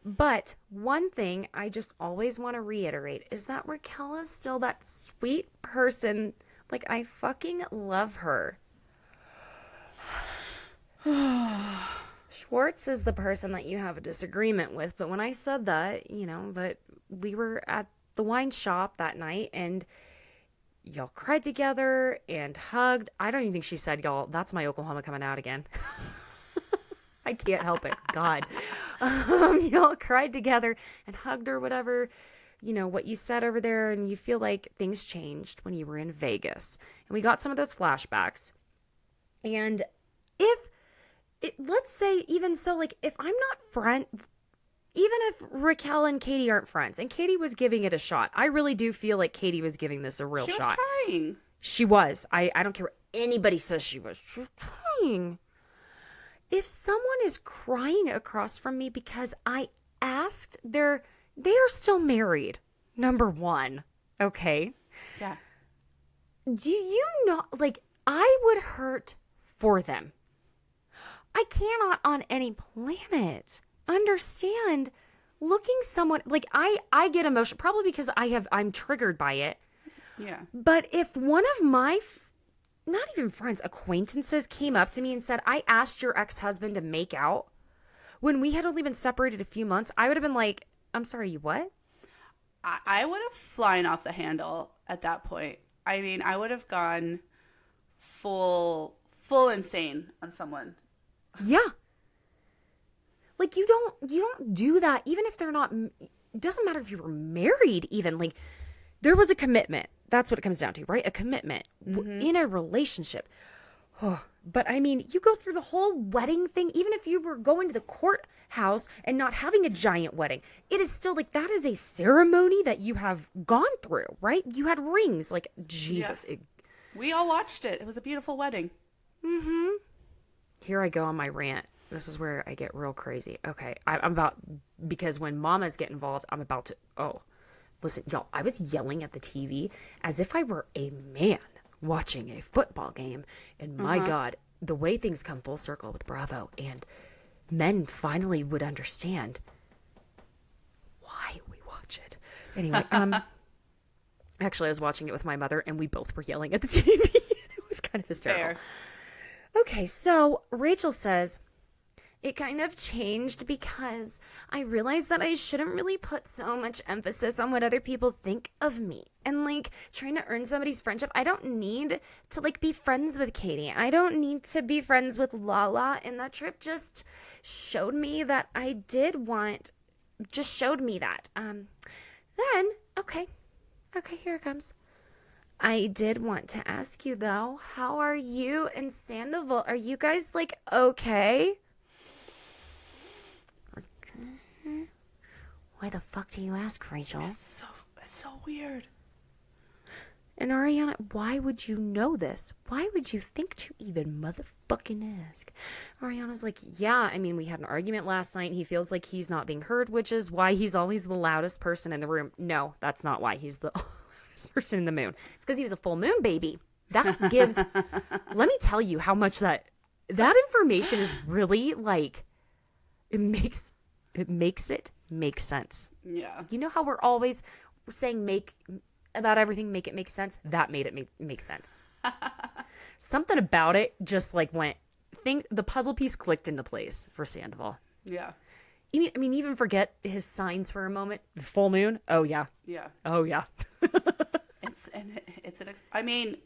But one thing I just always want to reiterate is that Raquel is still that sweet person. Like, I fucking love her. Schwartz is the person that you have a disagreement with. But when I said that, but we were at the wine shop that night and y'all cried together and hugged. I don't even think she said, y'all, that's my Oklahoma coming out again. I can't help it. God. Y'all cried together and hugged or whatever, what you said over there, and you feel like things changed when you were in Vegas. And we got some of those flashbacks. And let's say even so, like, if I'm not even if Raquel and Katie aren't friends, and Katie was giving it a shot, I really do feel like Katie was giving this a real shot. She was trying. She was. I don't care what anybody says she was. She was trying. If someone is crying across from me because I asked, they are still married. Number one. Okay. Yeah. Do you not, like, I would hurt for them. I cannot on any planet understand looking someone, like, I get emotional, probably because I'm triggered by it. Yeah. But if one of my not even friends, acquaintances came up to me and said, I asked your ex-husband to make out when we had only been separated a few months, I would have been like, I'm sorry, you what? I would have flown off the handle at that point. I mean, I would have gone full insane on someone. Yeah. Like, you don't do that, even if they're not, it doesn't matter if you were married even, like, there was a commitment. That's what it comes down to, right? A commitment in a relationship. Oh, but I mean, you go through the whole wedding thing, even if you were going to the courthouse and not having a giant wedding, it is still like, that is a ceremony that you have gone through, right? You had rings, like, Jesus. Yes. We all watched it. It was a beautiful wedding. Mm-hmm. Here I go on my rant. This is where I get real crazy. Okay, I'm about, because when mamas get involved, I'm about to, listen, y'all, I was yelling at the TV as if I were a man watching a football game. And my God, the way things come full circle with Bravo and men finally would understand why we watch it. Anyway, actually, I was watching it with my mother, and we both were yelling at the TV. It was kind of hysterical. Fair. Okay, so Rachel says, it kind of changed because I realized that I shouldn't really put so much emphasis on what other people think of me. And, like, trying to earn somebody's friendship. I don't need to, like, be friends with Katie. I don't need to be friends with Lala. And that trip just showed me that I did want... Just showed me that. Then, okay, here it comes. I did want to ask you, though, how are you and Sandoval? Are you guys, like, okay? Why the fuck do you ask, Rachel? It's so weird. And Ariana, why would you know this? Why would you think to even motherfucking ask? Ariana's like, yeah, I mean, we had an argument last night. He feels like he's not being heard, which is why he's always the loudest person in the room. No, that's not why he's the loudest person in the moon. It's because he was a full moon baby. That gives, let me tell you how much that information is really like, it makes it make sense. Yeah. You know how we're always saying about everything, make it make sense? That made it make sense. Something about it just like the puzzle piece clicked into place for Sandoval. Yeah. I mean, even forget his signs for a moment. Full moon? Oh, yeah. Yeah. Oh, yeah. I mean,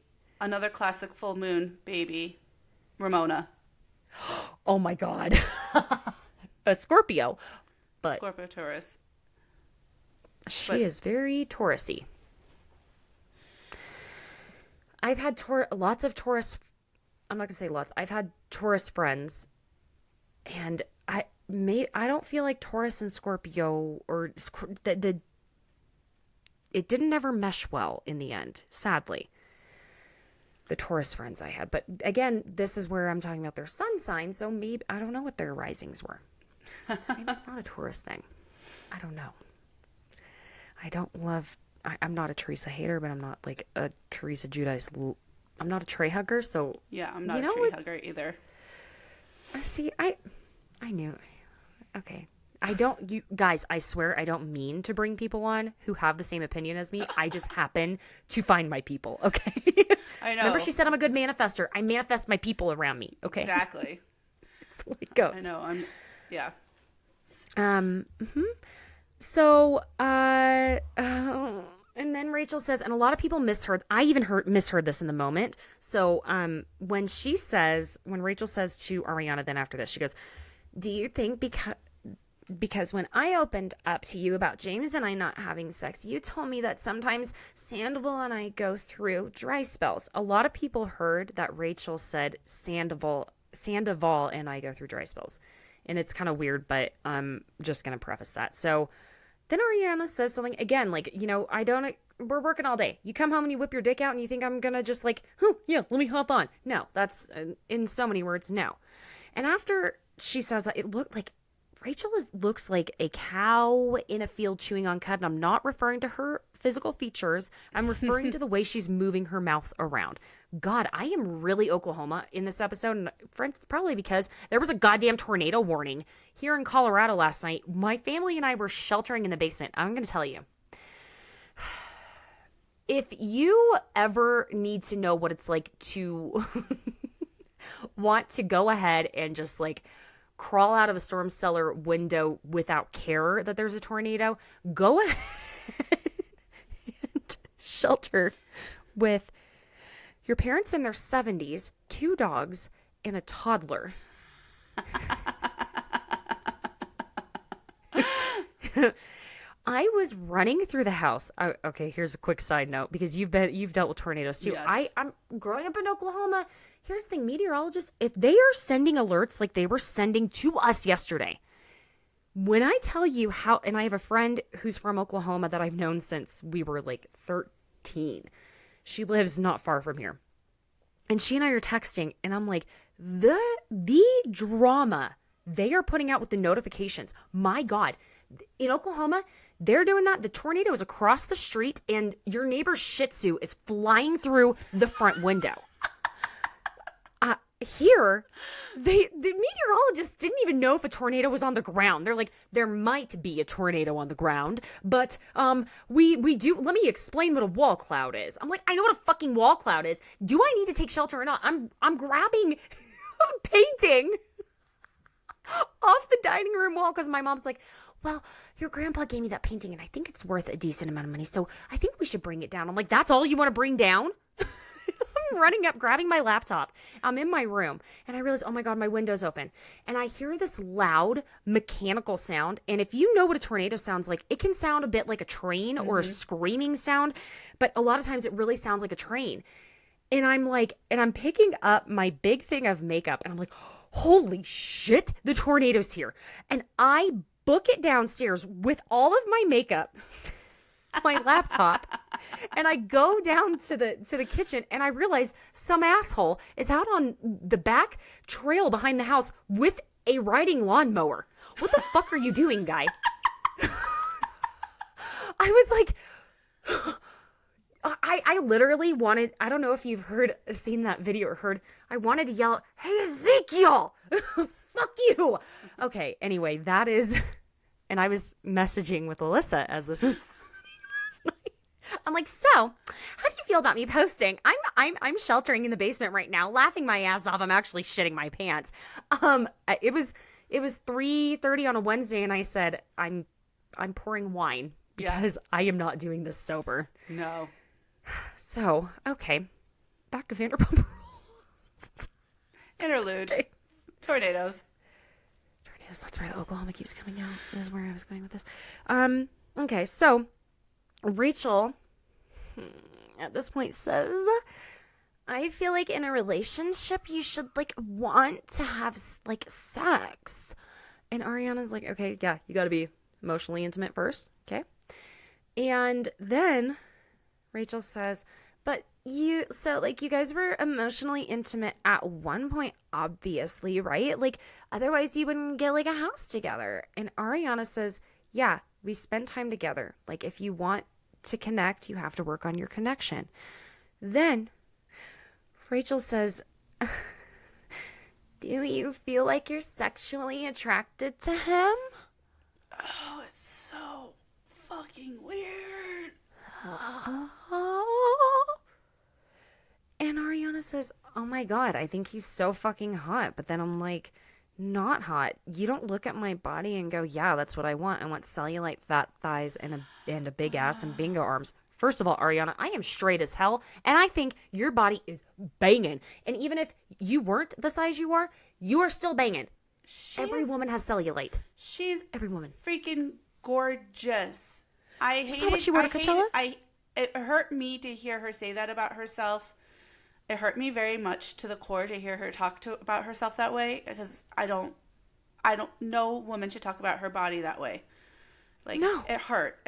another classic full moon baby, Ramona. Oh, my God. A Scorpio. But Scorpio Taurus. She is very Taurus-y. I've had lots of Taurus. I'm not gonna say lots. I've had Taurus friends, and I don't feel like Taurus and Scorpio it didn't ever mesh well in the end. Sadly, the Taurus friends I had. But again, this is where I'm talking about their sun sign. So maybe I don't know what their risings were. So maybe it's not a Taurus thing. I don't know. I'm not a Teresa hater, but I'm not like a Teresa Giudice. I'm not a Trey hugger, so... Yeah, I'm not a Trey hugger either. See, I knew. Okay. You guys, I swear I don't mean to bring people on who have the same opinion as me. I just happen to find my people, okay? I know. Remember she said I'm a good manifester. I manifest my people around me, okay? Exactly. That's the way it goes. I know. Yeah. So, and then Rachel says, and a lot of people misheard. I even misheard this in the moment. So, when Rachel says to Ariana, then after this, she goes, "Do you think because when I opened up to you about James and I not having sex, you told me that sometimes Sandoval and I go through dry spells." A lot of people heard that Rachel said Sandoval and I go through dry spells. And it's kind of weird, but I'm just going to preface that. So then Ariana says something again, like, we're working all day. You come home and you whip your dick out and you think I'm going to just like, yeah, let me hop on. No, that's in so many words, no. And after she says that, it looked like Rachel looks like a cow in a field chewing on cud. And I'm not referring to her physical features. I'm referring to the way she's moving her mouth around. God, I am really Oklahoma in this episode. And friends, it's probably because there was a goddamn tornado warning here in Colorado last night. My family and I were sheltering in the basement. I'm going to tell you. If you ever need to know what it's like to want to go ahead and just like crawl out of a storm cellar window without care that there's a tornado, go ahead and shelter with your parents in their 70s, 2 dogs, and a toddler. I was running through the house. Okay, here's a quick side note because you've dealt with tornadoes too. Yes. I'm growing up in Oklahoma. Here's the thing, meteorologists, if they are sending alerts like they were sending to us yesterday, when I tell you how, and I have a friend who's from Oklahoma that I've known since we were like 13. She lives not far from here. And she and I are texting, and I'm like, the drama they are putting out with the notifications. My God. In Oklahoma, they're doing that. The tornado is across the street, and your neighbor's Shih Tzu is flying through the front window. here, the meteorologists didn't even know if a tornado was on the ground. They're like, there might be a tornado on the ground, but we do. Let me explain what a wall cloud is. I'm like, I know what a fucking wall cloud is. Do I need to take shelter or not? I'm grabbing a painting off the dining room wall because my mom's like, well, your grandpa gave me that painting and I think it's worth a decent amount of money, so I think we should bring it down. I'm like, that's all you want to bring down? I'm running up, grabbing my laptop. I'm in my room and I realize, oh my God, my window's open. And I hear this loud mechanical sound. And if you know what a tornado sounds like, it can sound a bit like a train or a screaming sound, but a lot of times it really sounds like a train. And I'm picking up my big thing of makeup and I'm like, holy shit, the tornado's here. And I book it downstairs with all of my makeup, my laptop, and I go down to the kitchen and I realize some asshole is out on the back trail behind the house with a riding lawnmower. What the fuck are you doing, guy? I was like, I literally wanted, I don't know if you've seen that video or heard, I wanted to yell, hey, Ezekiel, fuck you. Okay, anyway, that is, and I was messaging with Alyssa as this was I'm like, so how do you feel about me posting? I'm sheltering in the basement right now, laughing my ass off. I'm actually shitting my pants. It was 3:30 on a Wednesday, and I said, I'm pouring wine because I am not doing this sober. No. So, okay. Back to Vanderpump Rules. Interlude. Okay. Tornadoes. That's where the Oklahoma keeps coming out. This is where I was going with this. Okay, so Rachel at this point says, I feel like in a relationship you should like want to have like sex. And Ariana's like, okay, yeah, you got to be emotionally intimate first. Okay. And then Rachel says, but you guys were emotionally intimate at one point, obviously, right? Like, otherwise you wouldn't get like a house together. And Ariana says, yeah, we spend time together. Like, if you want to connect, you have to work on your connection. Then Rachel says, do you feel like you're sexually attracted to him? Oh, it's so fucking weird. And Ariana says, oh my God, I think he's so fucking hot. But then I'm like, not hot. You don't look at my body and go, yeah, that's what I want. I want cellulite, fat thighs, and a big ass and bingo arms. First of all, Ariana, I am straight as hell, and I think your body is banging. And even if you weren't the size you are still banging. Every woman has cellulite. Every woman. Freaking gorgeous. I hated, saw what she wore to Coachella? It hurt me to hear her say that about herself. It hurt me very much to the core to hear her talk about herself that way, because no woman should talk about her body that way. Like, no. It hurt.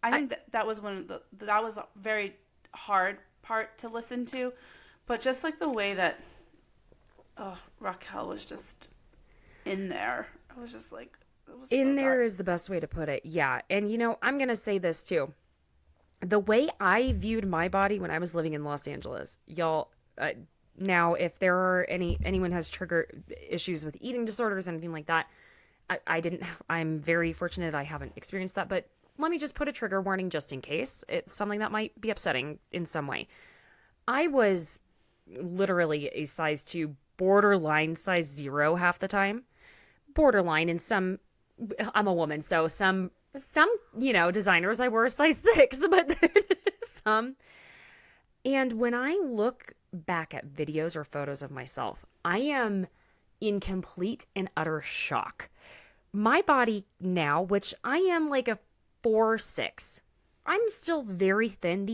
I think that was that was a very hard part to listen to, but just like the way that Raquel was just in there. I was just like, it was in so there dark. is the best way to put it. Yeah. And I'm going to say this too. The way I viewed my body when I was living in Los Angeles, y'all, now if there are anyone has trigger issues with eating disorders, anything like that, I'm very fortunate I haven't experienced that, but let me just put a trigger warning just in case it's something that might be upsetting in some way. I was literally a size 2, borderline size 0 half the time. Borderline in some, I'm a woman, so some designers I wore a size 6, but some. And when I look back at videos or photos of myself, I am in complete and utter shock. My body now, which I am like a 4'6", I'm still very thin.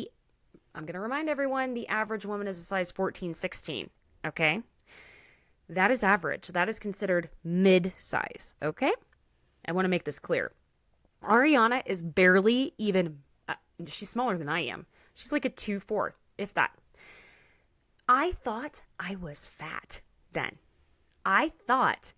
I'm going to remind everyone, the average woman is a size 14, 16, okay? That is average. That is considered mid-size, okay? I want to make this clear. Ariana is barely even, she's smaller than I am. She's like a 2'4", if that. I thought I was fat then. I thought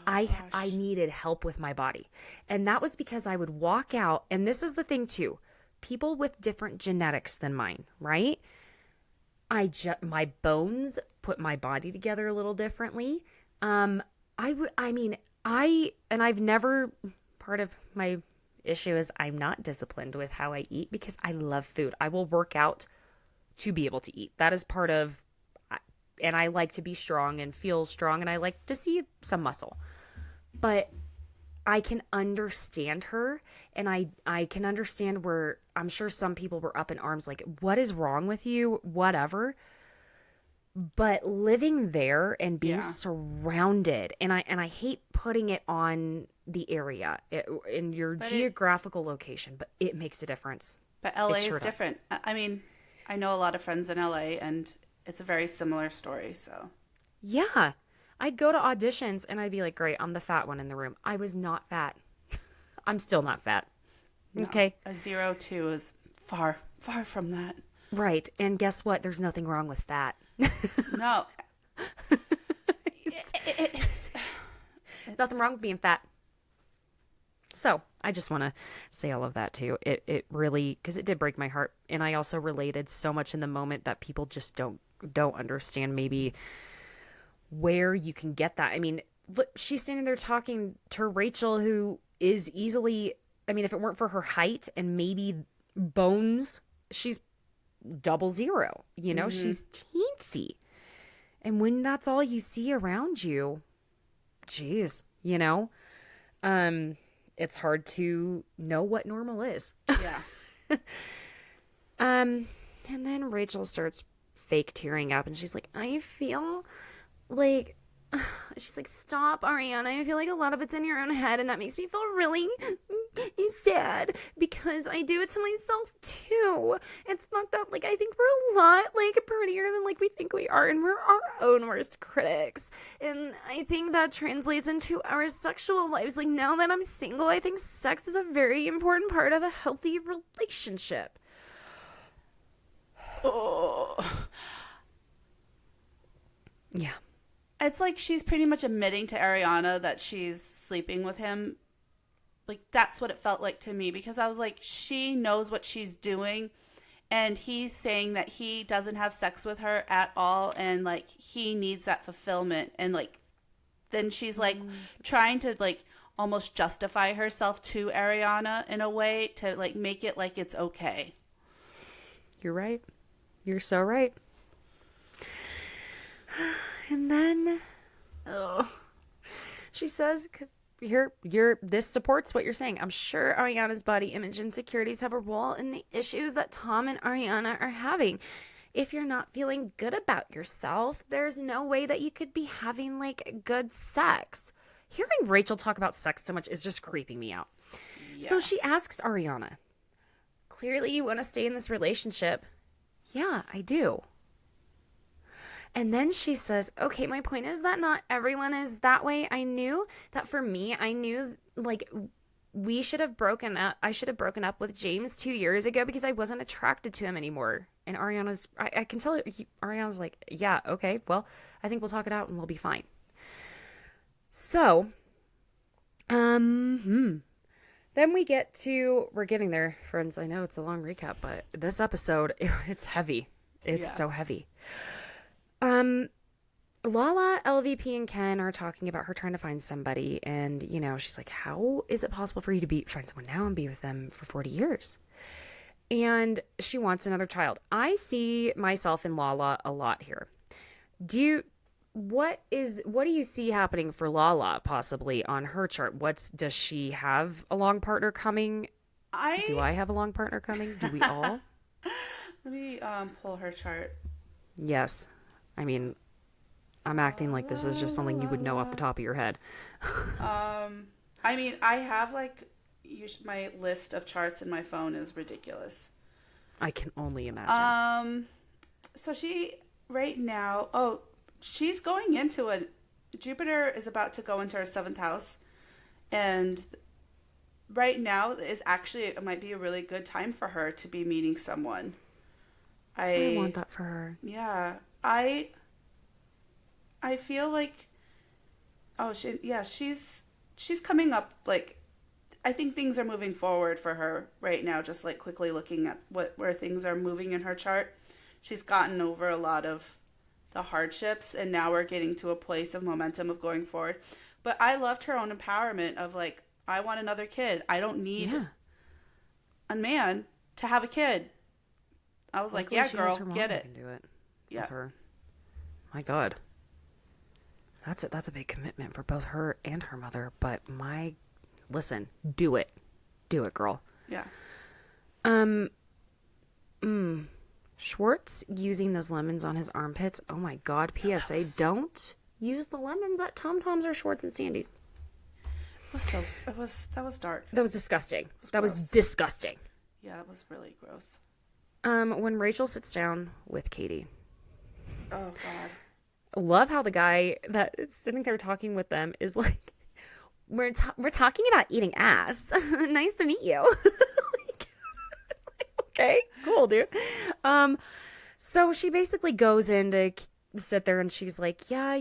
I needed help with my body. And that was because I would walk out, and this is the thing too, people with different genetics than mine, right? my bones put my body together a little differently. I've never, part of my issue is I'm not disciplined with how I eat because I love food. I will work out to be able to eat. That is part of, and I like to be strong and feel strong, and I like to see some muscle. But I can understand her, and I can understand where I'm sure some people were up in arms like, what is wrong with you? Whatever. But living there and being surrounded, and I hate putting it on the area in your geographical location, but it makes a difference. But LA is different. I mean, I know a lot of friends in LA, and it's a very similar story. So yeah, I'd go to auditions and I'd be like, great, I'm the fat one in the room. I was not fat. I'm still not fat. No, okay. A 0-2 is far from that. Right. And guess what? There's nothing wrong with fat. No. It's nothing wrong with being fat. So I just want to say all of that too. It really, because it did break my heart. And I also related so much in the moment that people just don't understand maybe where you can get that. I mean, look, she's standing there talking to Rachel, who is easily, I mean, if it weren't for her height and maybe bones, she's 00, you know, she's teensy. And when that's all you see around you, geez, you know, it's hard to know what normal is. Yeah. And then Rachel starts fake tearing up and she's like, I feel like, she's like, stop, Ariana. I feel like a lot of it's in your own head, and that makes me feel really sad because I do it to myself too. It's fucked up. Like, I think we're a lot like prettier than like we think we are, and we're our own worst critics. And I think that translates into our sexual lives. Like, now that I'm single, I think sex is a very important part of a healthy relationship. Oh. Yeah. It's like she's pretty much admitting to Ariana that she's sleeping with him. Like, that's what it felt like to me, because I was like, she knows what she's doing, and he's saying that he doesn't have sex with her at all, and like he needs that fulfillment. And like then she's like trying to like almost justify herself to Ariana in a way to like make it like it's okay. You're right. You're so right. And then, she says, because this supports what you're saying. I'm sure Ariana's body image insecurities have a role in the issues that Tom and Ariana are having. If you're not feeling good about yourself, there's no way that you could be having like good sex. Hearing Rachel talk about sex so much is just creeping me out. Yeah. So she asks Ariana, clearly you want to stay in this relationship. Yeah, I do. And then she says, okay, my point is that not everyone is that way. I knew that for me, like we should have broken up. I should have broken up with James 2 years ago because I wasn't attracted to him anymore. And Ariana's, I can tell Ariana's like, yeah, okay, well, I think we'll talk it out and we'll be fine. So, then we get to, we're getting there, friends. I know it's a long recap, but this episode, it's heavy. It's so heavy. Lala, LVP, and Ken are talking about her trying to find somebody, and you know, she's like, how is it possible for you to find someone now and be with them for 40 years? And she wants another child. I see myself in Lala a lot here. What do you see happening for Lala possibly on her chart? Does she have a long partner coming? Do I have a long partner coming? Do we all? Let me pull her chart. Yes. I mean, I'm acting like this is just something you would know off the top of your head. I mean, I have like my list of charts in my phone is ridiculous. I can only imagine. So she right now, she's going into Jupiter is about to go into her 7th house, and right now it might be a really good time for her to be meeting someone. I want that for her. Yeah. I feel like she's coming up, like I think things are moving forward for her right now, just like quickly looking at where things are moving in her chart. she's gotten over a lot of the hardships, and now we're getting to a place of momentum of going forward. But I loved her own empowerment of like, I want another kid. I don't need a man to have a kid. I was like, yeah, girl, get it. Can do it. Yeah. With her. My God. That's a big commitment for both her and her mother. But listen, do it. Do it, girl. Yeah. Schwartz using those lemons on his armpits. Oh my God. PSA, don't use the lemons at Tom Tom's or Schwartz and Sandy's. That was dark. That was disgusting. That was gross. disgusting. Yeah, it was really gross. When Rachel sits down with Katie. Oh God. Love how the guy that is sitting there talking with them is like, we're talking about eating ass. Nice to meet you. Okay, cool, dude. So she basically goes in to sit there and she's like, yeah,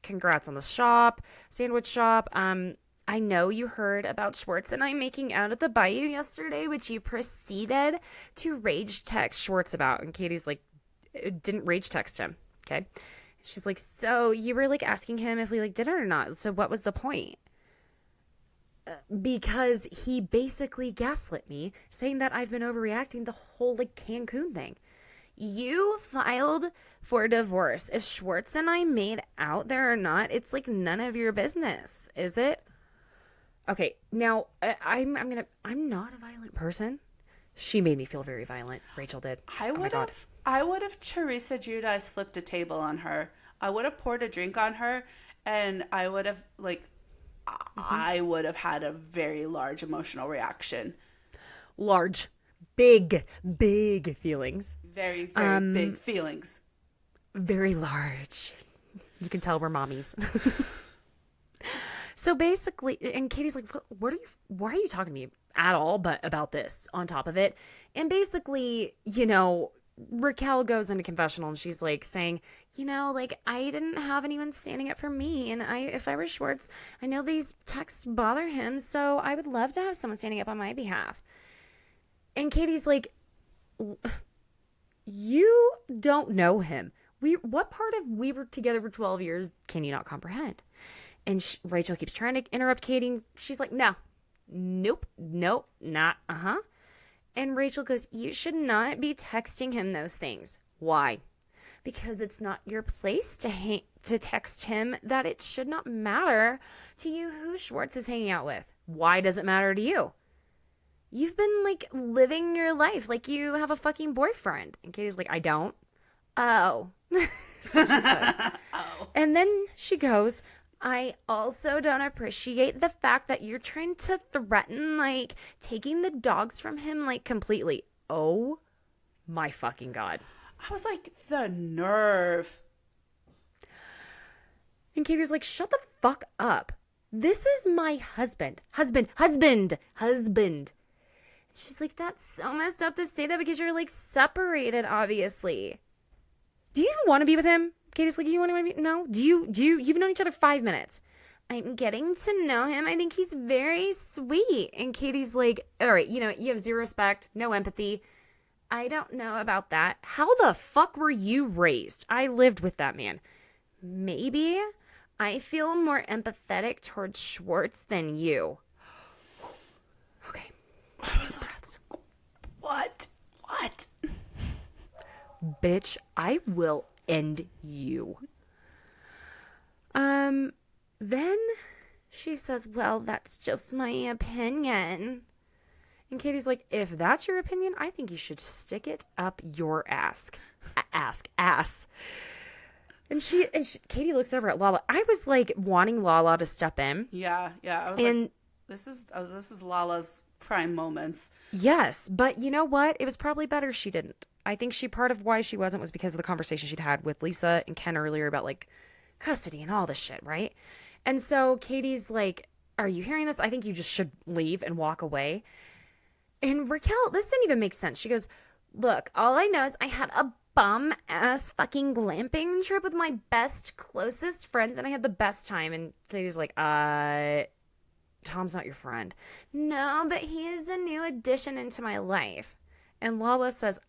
congrats on the sandwich shop. I know you heard about Schwartz and I making out at the bayou yesterday, which you proceeded to rage text Schwartz about. And Katie's like, didn't rage text him. Okay. She's like, so you were like asking him if we like did it or not. So what was the point? Because he basically gaslit me, saying that I've been overreacting the whole like Cancun thing. You filed for divorce. If Schwartz and I made out there or not, it's like none of your business, is it? Okay, now I'm not a violent person. She made me feel very violent. Rachel did. I would have Teresa Giudice flipped a table on her. I would have poured a drink on her, and I would have I would have had a very large emotional reaction. Large, big feelings. Very, very big feelings. Very large. You can tell we're mommies. So basically, and Katie's like, why are you talking to me at all but about this on top of it? And basically, Raquel goes into confessional and she's like saying, I didn't have anyone standing up for me. And if I were Schwartz, I know these texts bother him. So I would love to have someone standing up on my behalf. And Katie's like, you don't know him. What part of we were together for 12 years can you not comprehend? And Rachel keeps trying to interrupt Katie. She's like, nope, not, And Rachel goes, you should not be texting him those things. Why? Because it's not your place to text him that it should not matter to you who Schwartz is hanging out with. Why does it matter to you? You've been like living your life like you have a fucking boyfriend. And Katie's like, I don't. Oh. So she says. Oh. And then she goes, I also don't appreciate the fact that you're trying to threaten, like, taking the dogs from him, like, completely. Oh, my fucking God. I was like, the nerve. And Katie's like, shut the fuck up. This is my husband. Husband. She's like, that's so messed up to say that because you're, like, separated, obviously. Do you even want to be with him? Katie's like, you want to be? No. You've known each other 5 minutes. I'm getting to know him. I think he's very sweet. And Katie's like, all right, you have zero respect, no empathy. I don't know about that. How the fuck were you raised? I lived with that man. Maybe I feel more empathetic towards Schwartz than you. Okay. I was like, what? Bitch, I will end you. Then she says, well, that's just my opinion. And Katie's like, if that's your opinion, I think you should stick it up your ass. And Katie looks over at Lala. I was like wanting Lala to step in. Yeah. I was like, this is Lala's prime moments. Yes, but you know what? It was probably better she didn't. I think part of why she wasn't was because of the conversation she'd had with Lisa and Ken earlier about like custody and all this shit, right? And so Katie's like, are you hearing this? I think you just should leave and walk away. And Raquel, this didn't even make sense. She goes, look, all I know is I had a bum ass fucking glamping trip with my best, closest friends and I had the best time. And Katie's like, Tom's not your friend. No, but he is a new addition into my life. And Lala says,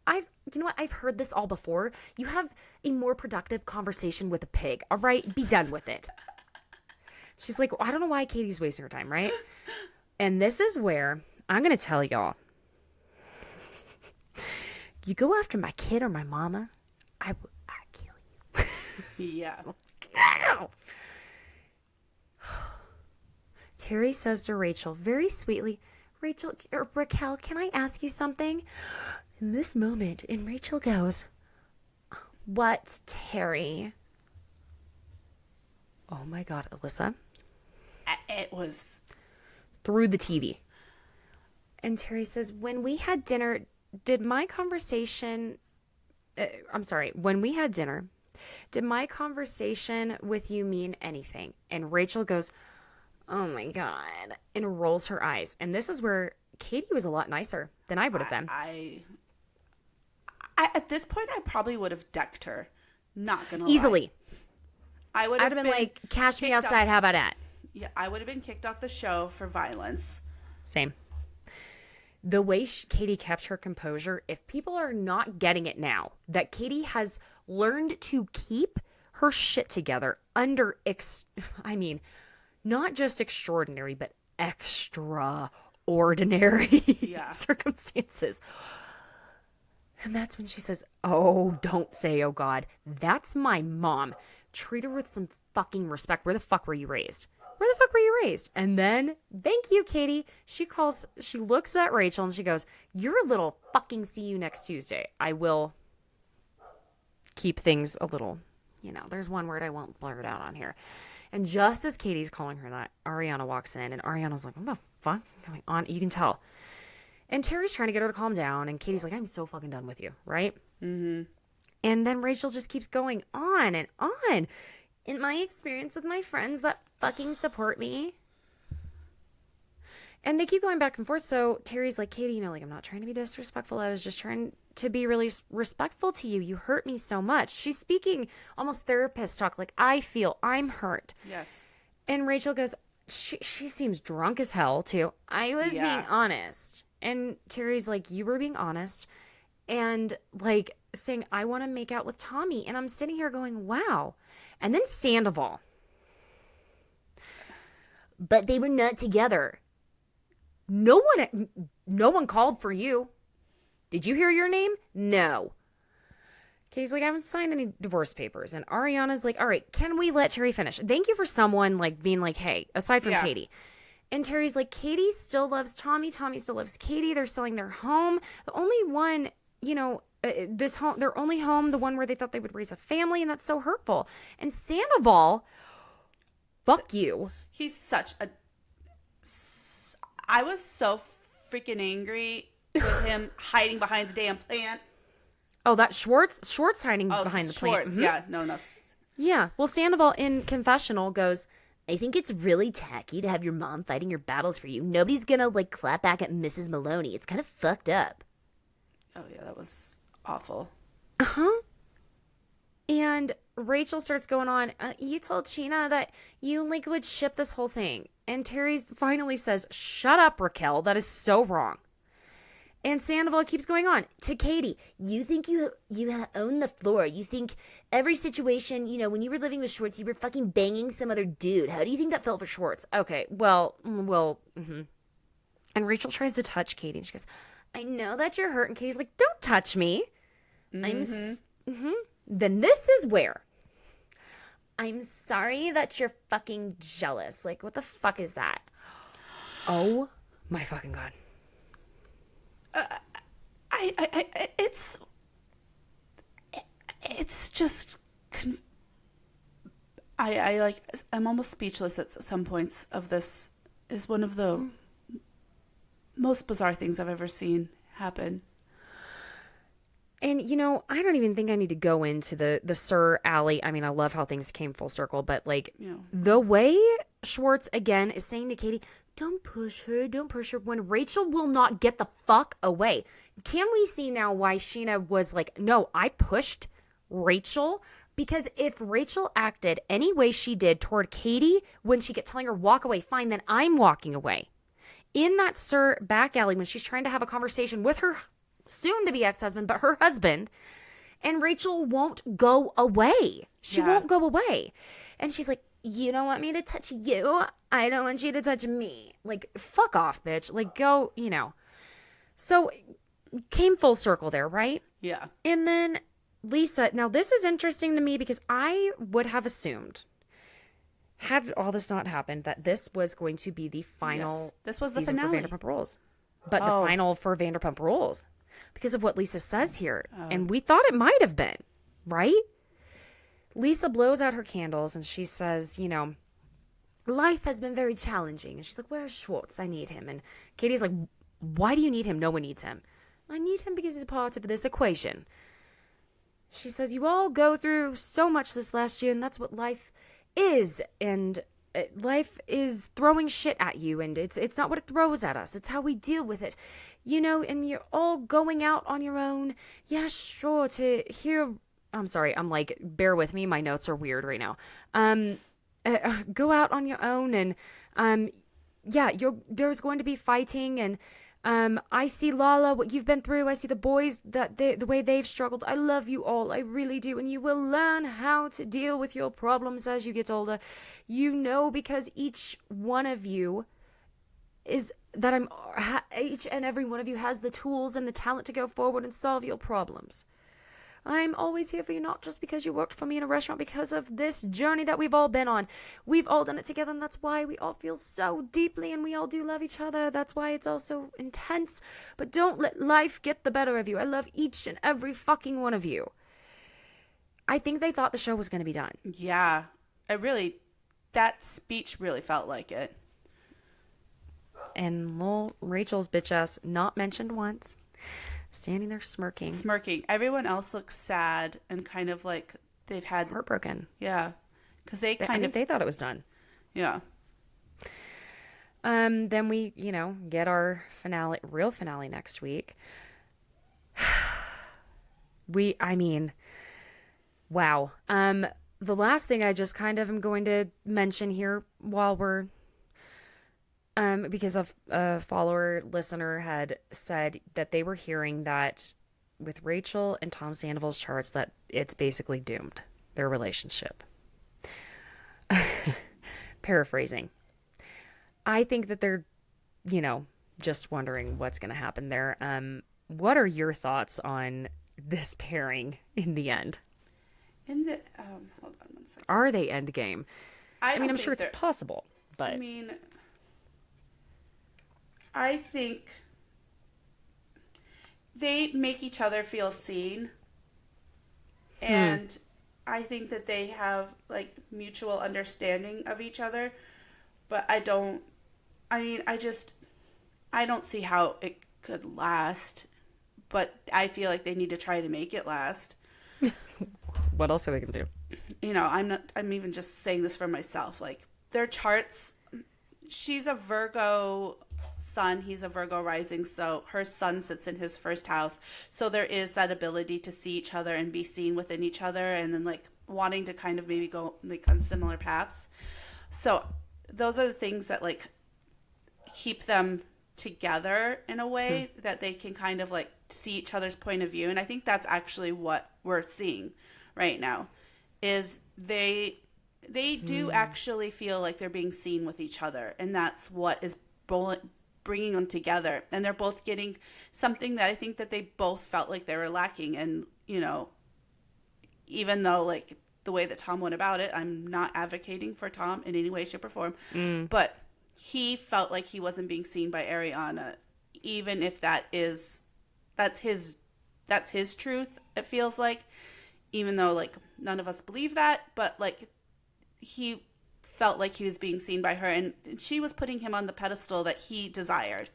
you know what? I've heard this all before. You have a more productive conversation with a pig, all right? Be done with it. She's like, I don't know why Katie's wasting her time, right? And this is where I'm going to tell y'all. You go after my kid or my mama, I kill you. Yeah. Terry says to Rachel very sweetly, Raquel, can I ask you something? In this moment, and Rachel goes, what, Terry? Oh my God, Alyssa. It was through the TV. And Terry says, when we had dinner, when we had dinner, did my conversation with you mean anything? And Rachel goes, oh my God, and rolls her eyes. And this is where Katie was a lot nicer than I would have been. I at this point, I probably would have decked her. Not gonna Easily. Lie. I would have been like, cash me outside. How about that? Yeah, I would have been kicked off the show for violence. Same. The way Katie kept her composure, if people are not getting it now, that Katie has learned to keep her shit together under, not just extraordinary, but extraordinary circumstances. And that's when she says, oh, don't say, oh God, that's my mom. Treat her with some fucking respect. Where the fuck were you raised? Where the fuck were you raised? And then, thank you, Katie. She looks at Rachel and she goes, you're a little fucking see you next Tuesday. I will keep things a little, there's one word I won't blur it out on here. And just as Katie's calling her that, Ariana walks in and Ariana's like, what the fuck is going on? You can tell. And Terry's trying to get her to calm down. And Katie's like, I'm so fucking done with you, right? Mm-hmm. And then Rachel just keeps going on and on. In my experience with my friends that fucking support me. And they keep going back and forth. So Terry's like, Katie, I'm not trying to be disrespectful. I was just trying to be really respectful to you. You hurt me so much. She's speaking almost therapist talk. Like, I feel I'm hurt. Yes. And Rachel goes, she seems drunk as hell too. I was being honest. And Terry's like, you were being honest. And like saying, I want to make out with Tommy. And I'm sitting here going, wow. And then Sandoval. But they were not together. No one called for you. Did you hear your name? No. Katie's like, I haven't signed any divorce papers. And Ariana's like, all right, can we let Terry finish? Thank you for someone like being like, hey, aside from Katie. And Terry's like, Katie still loves Tommy. Tommy still loves Katie. They're selling their home. The only one, this home, their only home, the one where they thought they would raise a family. And that's so hurtful. And Sandoval, fuck you. He's such a... I was so freaking angry with him hiding behind the damn plant. Oh, that Schwartz hiding behind the plant. Mm-hmm. Yeah, no. Yeah, well, Sandoval in confessional goes, I think it's really tacky to have your mom fighting your battles for you. Nobody's gonna, clap back at Mrs. Maloney. It's kind of fucked up. Oh, yeah, that was awful. Uh-huh. And Rachel starts going on, you told Sheena that you, would ship this whole thing. And Terry finally says, shut up, Raquel. That is so wrong. And Sandoval keeps going on to Katie. You think you own the floor. You think every situation, when you were living with Schwartz, you were fucking banging some other dude. How do you think that felt for Schwartz? Okay, well, mm-hmm. And Rachel tries to touch Katie. And she goes, I know that you're hurt. And Katie's like, don't touch me. Mm-hmm. Then this is where I'm sorry that you're fucking jealous. Like, what the fuck is that? Oh my fucking God. It's just, I'm almost speechless at some points of this. Is one of the most bizarre things I've ever seen happen. And, I don't even think I need to go into the Sir Allie. I mean, I love how things came full circle, but the way Schwartz again is saying to Katie, don't push her, when Rachel will not get the fuck away. Can we see now why Sheena was like, no, I pushed Rachel? Because if Rachel acted any way she did toward Katie when she kept telling her walk away, fine, then I'm walking away. In that Sir back alley when she's trying to have a conversation with her soon to be ex-husband, but her husband. And Rachel won't go away. She won't go away. And she's like, you don't want me to touch you. I don't want you to touch me. Like, fuck off, bitch. Like, go, you know. So came full circle there, right? Yeah. And then Lisa, now this is interesting to me because I would have assumed, had all this not happened, that this was going to be the final This was the season finale. for Vanderpump Rules. But the final for Vanderpump Rules. Because of what Lisa says here. And we thought it might have been, right? Lisa blows out her candles and she says, you know, life has been very challenging. And she's like, where's Schwartz? I need him. And Katie's like, why do you need him? No one needs him. I need him because he's a part of this equation. She says, you all go through so much this last year, and that's what life is. And life is throwing shit at you, and it's not what it throws at us. It's how we deal with it. You know, and you're all going out on your own. Yeah, sure, to hear... I'm sorry, I'm like, bear with me. My notes are weird right now. Go out on your own, and yeah, there's going to be fighting, and I see Lala, what you've been through. I see the boys, the way they've struggled. I love you all. I really do. And you will learn how to deal with your problems as you get older. You know, because each one of you each and every one of you has the tools and the talent to go forward and solve your problems. I'm always here for you, not just because you worked for me in a restaurant, because of this journey that we've all been on. We've all done it together, and that's why we all feel so deeply, and we all do love each other. That's why it's all so intense. But don't let life get the better of you. I love each and every fucking one of you. I think they thought the show was going to be done. Yeah. That speech really felt like it. And little Rachel's bitch ass, not mentioned once, standing there smirking. Everyone else looks sad and kind of like they've had... heartbroken. Yeah. Because they thought it was done. Yeah. Then we, you know, get our real finale next week. Wow. The last thing I just kind of am going to mention here while we're... because a listener had said that they were hearing that with Rachel and Tom Sandoval's charts that it's basically doomed, their relationship. Paraphrasing. I think that they're, you know, just wondering what's going to happen there. What are your thoughts on this pairing in the end? Hold on one second. Are they endgame? I mean, I'm sure it's possible, but... I think they make each other feel seen. And I think that they have, like, mutual understanding of each other. But I don't see how it could last. But I feel like they need to try to make it last. What else are they going to do? You know, I'm even just saying this for myself. Like, their charts, she's a Virgo sun, he's a Virgo rising, so her sun sits in his first house, so there is that ability to see each other and be seen within each other, and then like wanting to kind of maybe go like on similar paths. So those are the things that like keep them together in a way that they can kind of like see each other's point of view. And I think that's actually what we're seeing right now, is they do actually feel like they're being seen with each other, and that's what is bringing them together. And they're both getting something that I think that they both felt like they were lacking. And, you know, even though like the way that Tom went about it, I'm not advocating for Tom in any way, shape, or form, but he felt like he wasn't being seen by Ariana, even if that's his truth, it feels like, even though like none of us believe that, but like he felt like he was being seen by her, and she was putting him on the pedestal that he desired.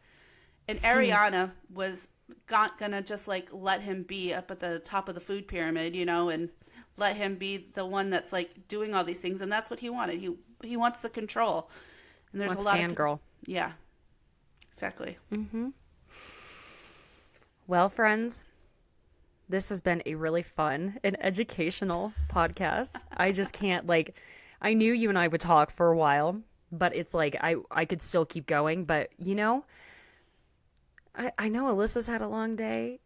And Ariana was gonna just like let him be up at the top of the food pyramid, you know, and let him be the one that's like doing all these things. And that's what he wanted. He wants the control. And there's a lot of fangirl. Yeah, exactly. Well, friends, this has been a really fun and educational podcast. I just can't like... I knew you and I would talk for a while, but it's like I could still keep going. But, you know, I know Alyssa's had a long day.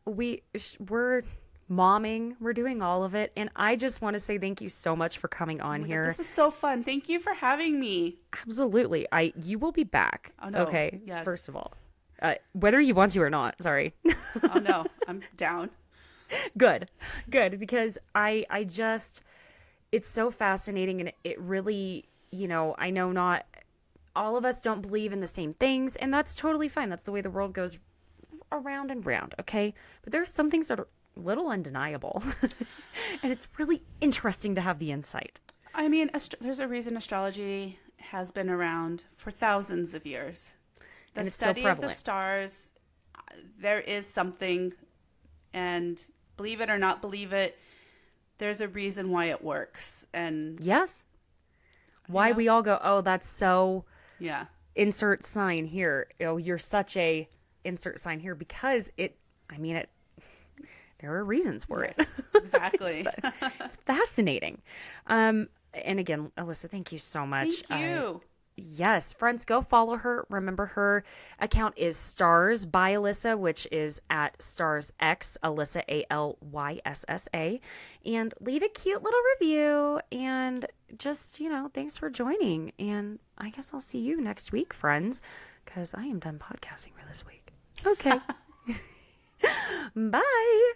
We're momming, we're doing all of it, and I just want to say thank you so much for coming on here. This was so fun. Thank you for having me. Absolutely. You will be back. Oh, no. Okay. Yes. First of all, whether you want to or not. Sorry. Oh no, I'm down. Good, because I just, it's so fascinating, and it really, I know not all of us don't believe in the same things, and that's totally fine. That's the way the world goes around and round, okay? But there's some things that are a little undeniable, and it's really interesting to have the insight. I mean, there's a reason astrology has been around for thousands of years. The And it's so study of the prevalent. stars, there is something, and believe it or not believe it, there's a reason why it works. And Yes. Why we all go, oh, that's so... yeah. Insert sign here. Oh, you're such a insert sign here, because there are reasons for it. Exactly. It's fascinating. And again, Alyssa, thank you so much. Thank you. Yes, friends, go follow her. Remember, her account is Stars by Alyssa, which is at StarsX, Alyssa, Alyssa. And leave a cute little review. And just, thanks for joining. And I guess I'll see you next week, friends, because I am done podcasting for this week. Okay. Bye.